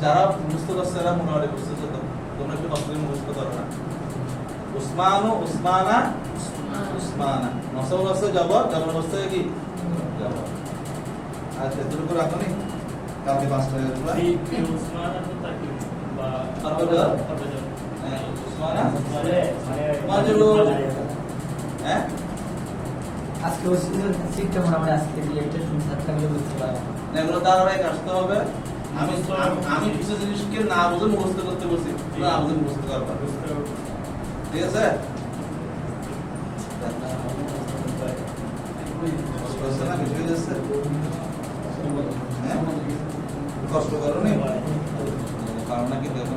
Speaker 1: যারা মুখস্থ করছে এরা মনে হয় বুঝতে তো তোমরা একটু কষ্ট করে মুখস্থ করো না উসমানু উসমানা উসমানা নসব অবস্থায় জবর জবর অবস্থায় কি জবর আর এতটুকু রাখো নি কালকে 5টা হয়ে যাবে উসমানা তো তাকি বা উসমানা মাজরুর হ্যাঁ
Speaker 3: আজকে ওই সিটটা মোটামুটি আজকে রিলেটেড সাতটা মিলে বুঝতে পারবো
Speaker 1: এগুলো ধারাবাহিক আসতে হবে আমি কিছু জিনিসকে না বুঝে মুখস্থ করতে বলছি না বুঝে মুখস্থ করবা ঠিক আছে কষ্ট করো নি কারণ নাকি দেখুন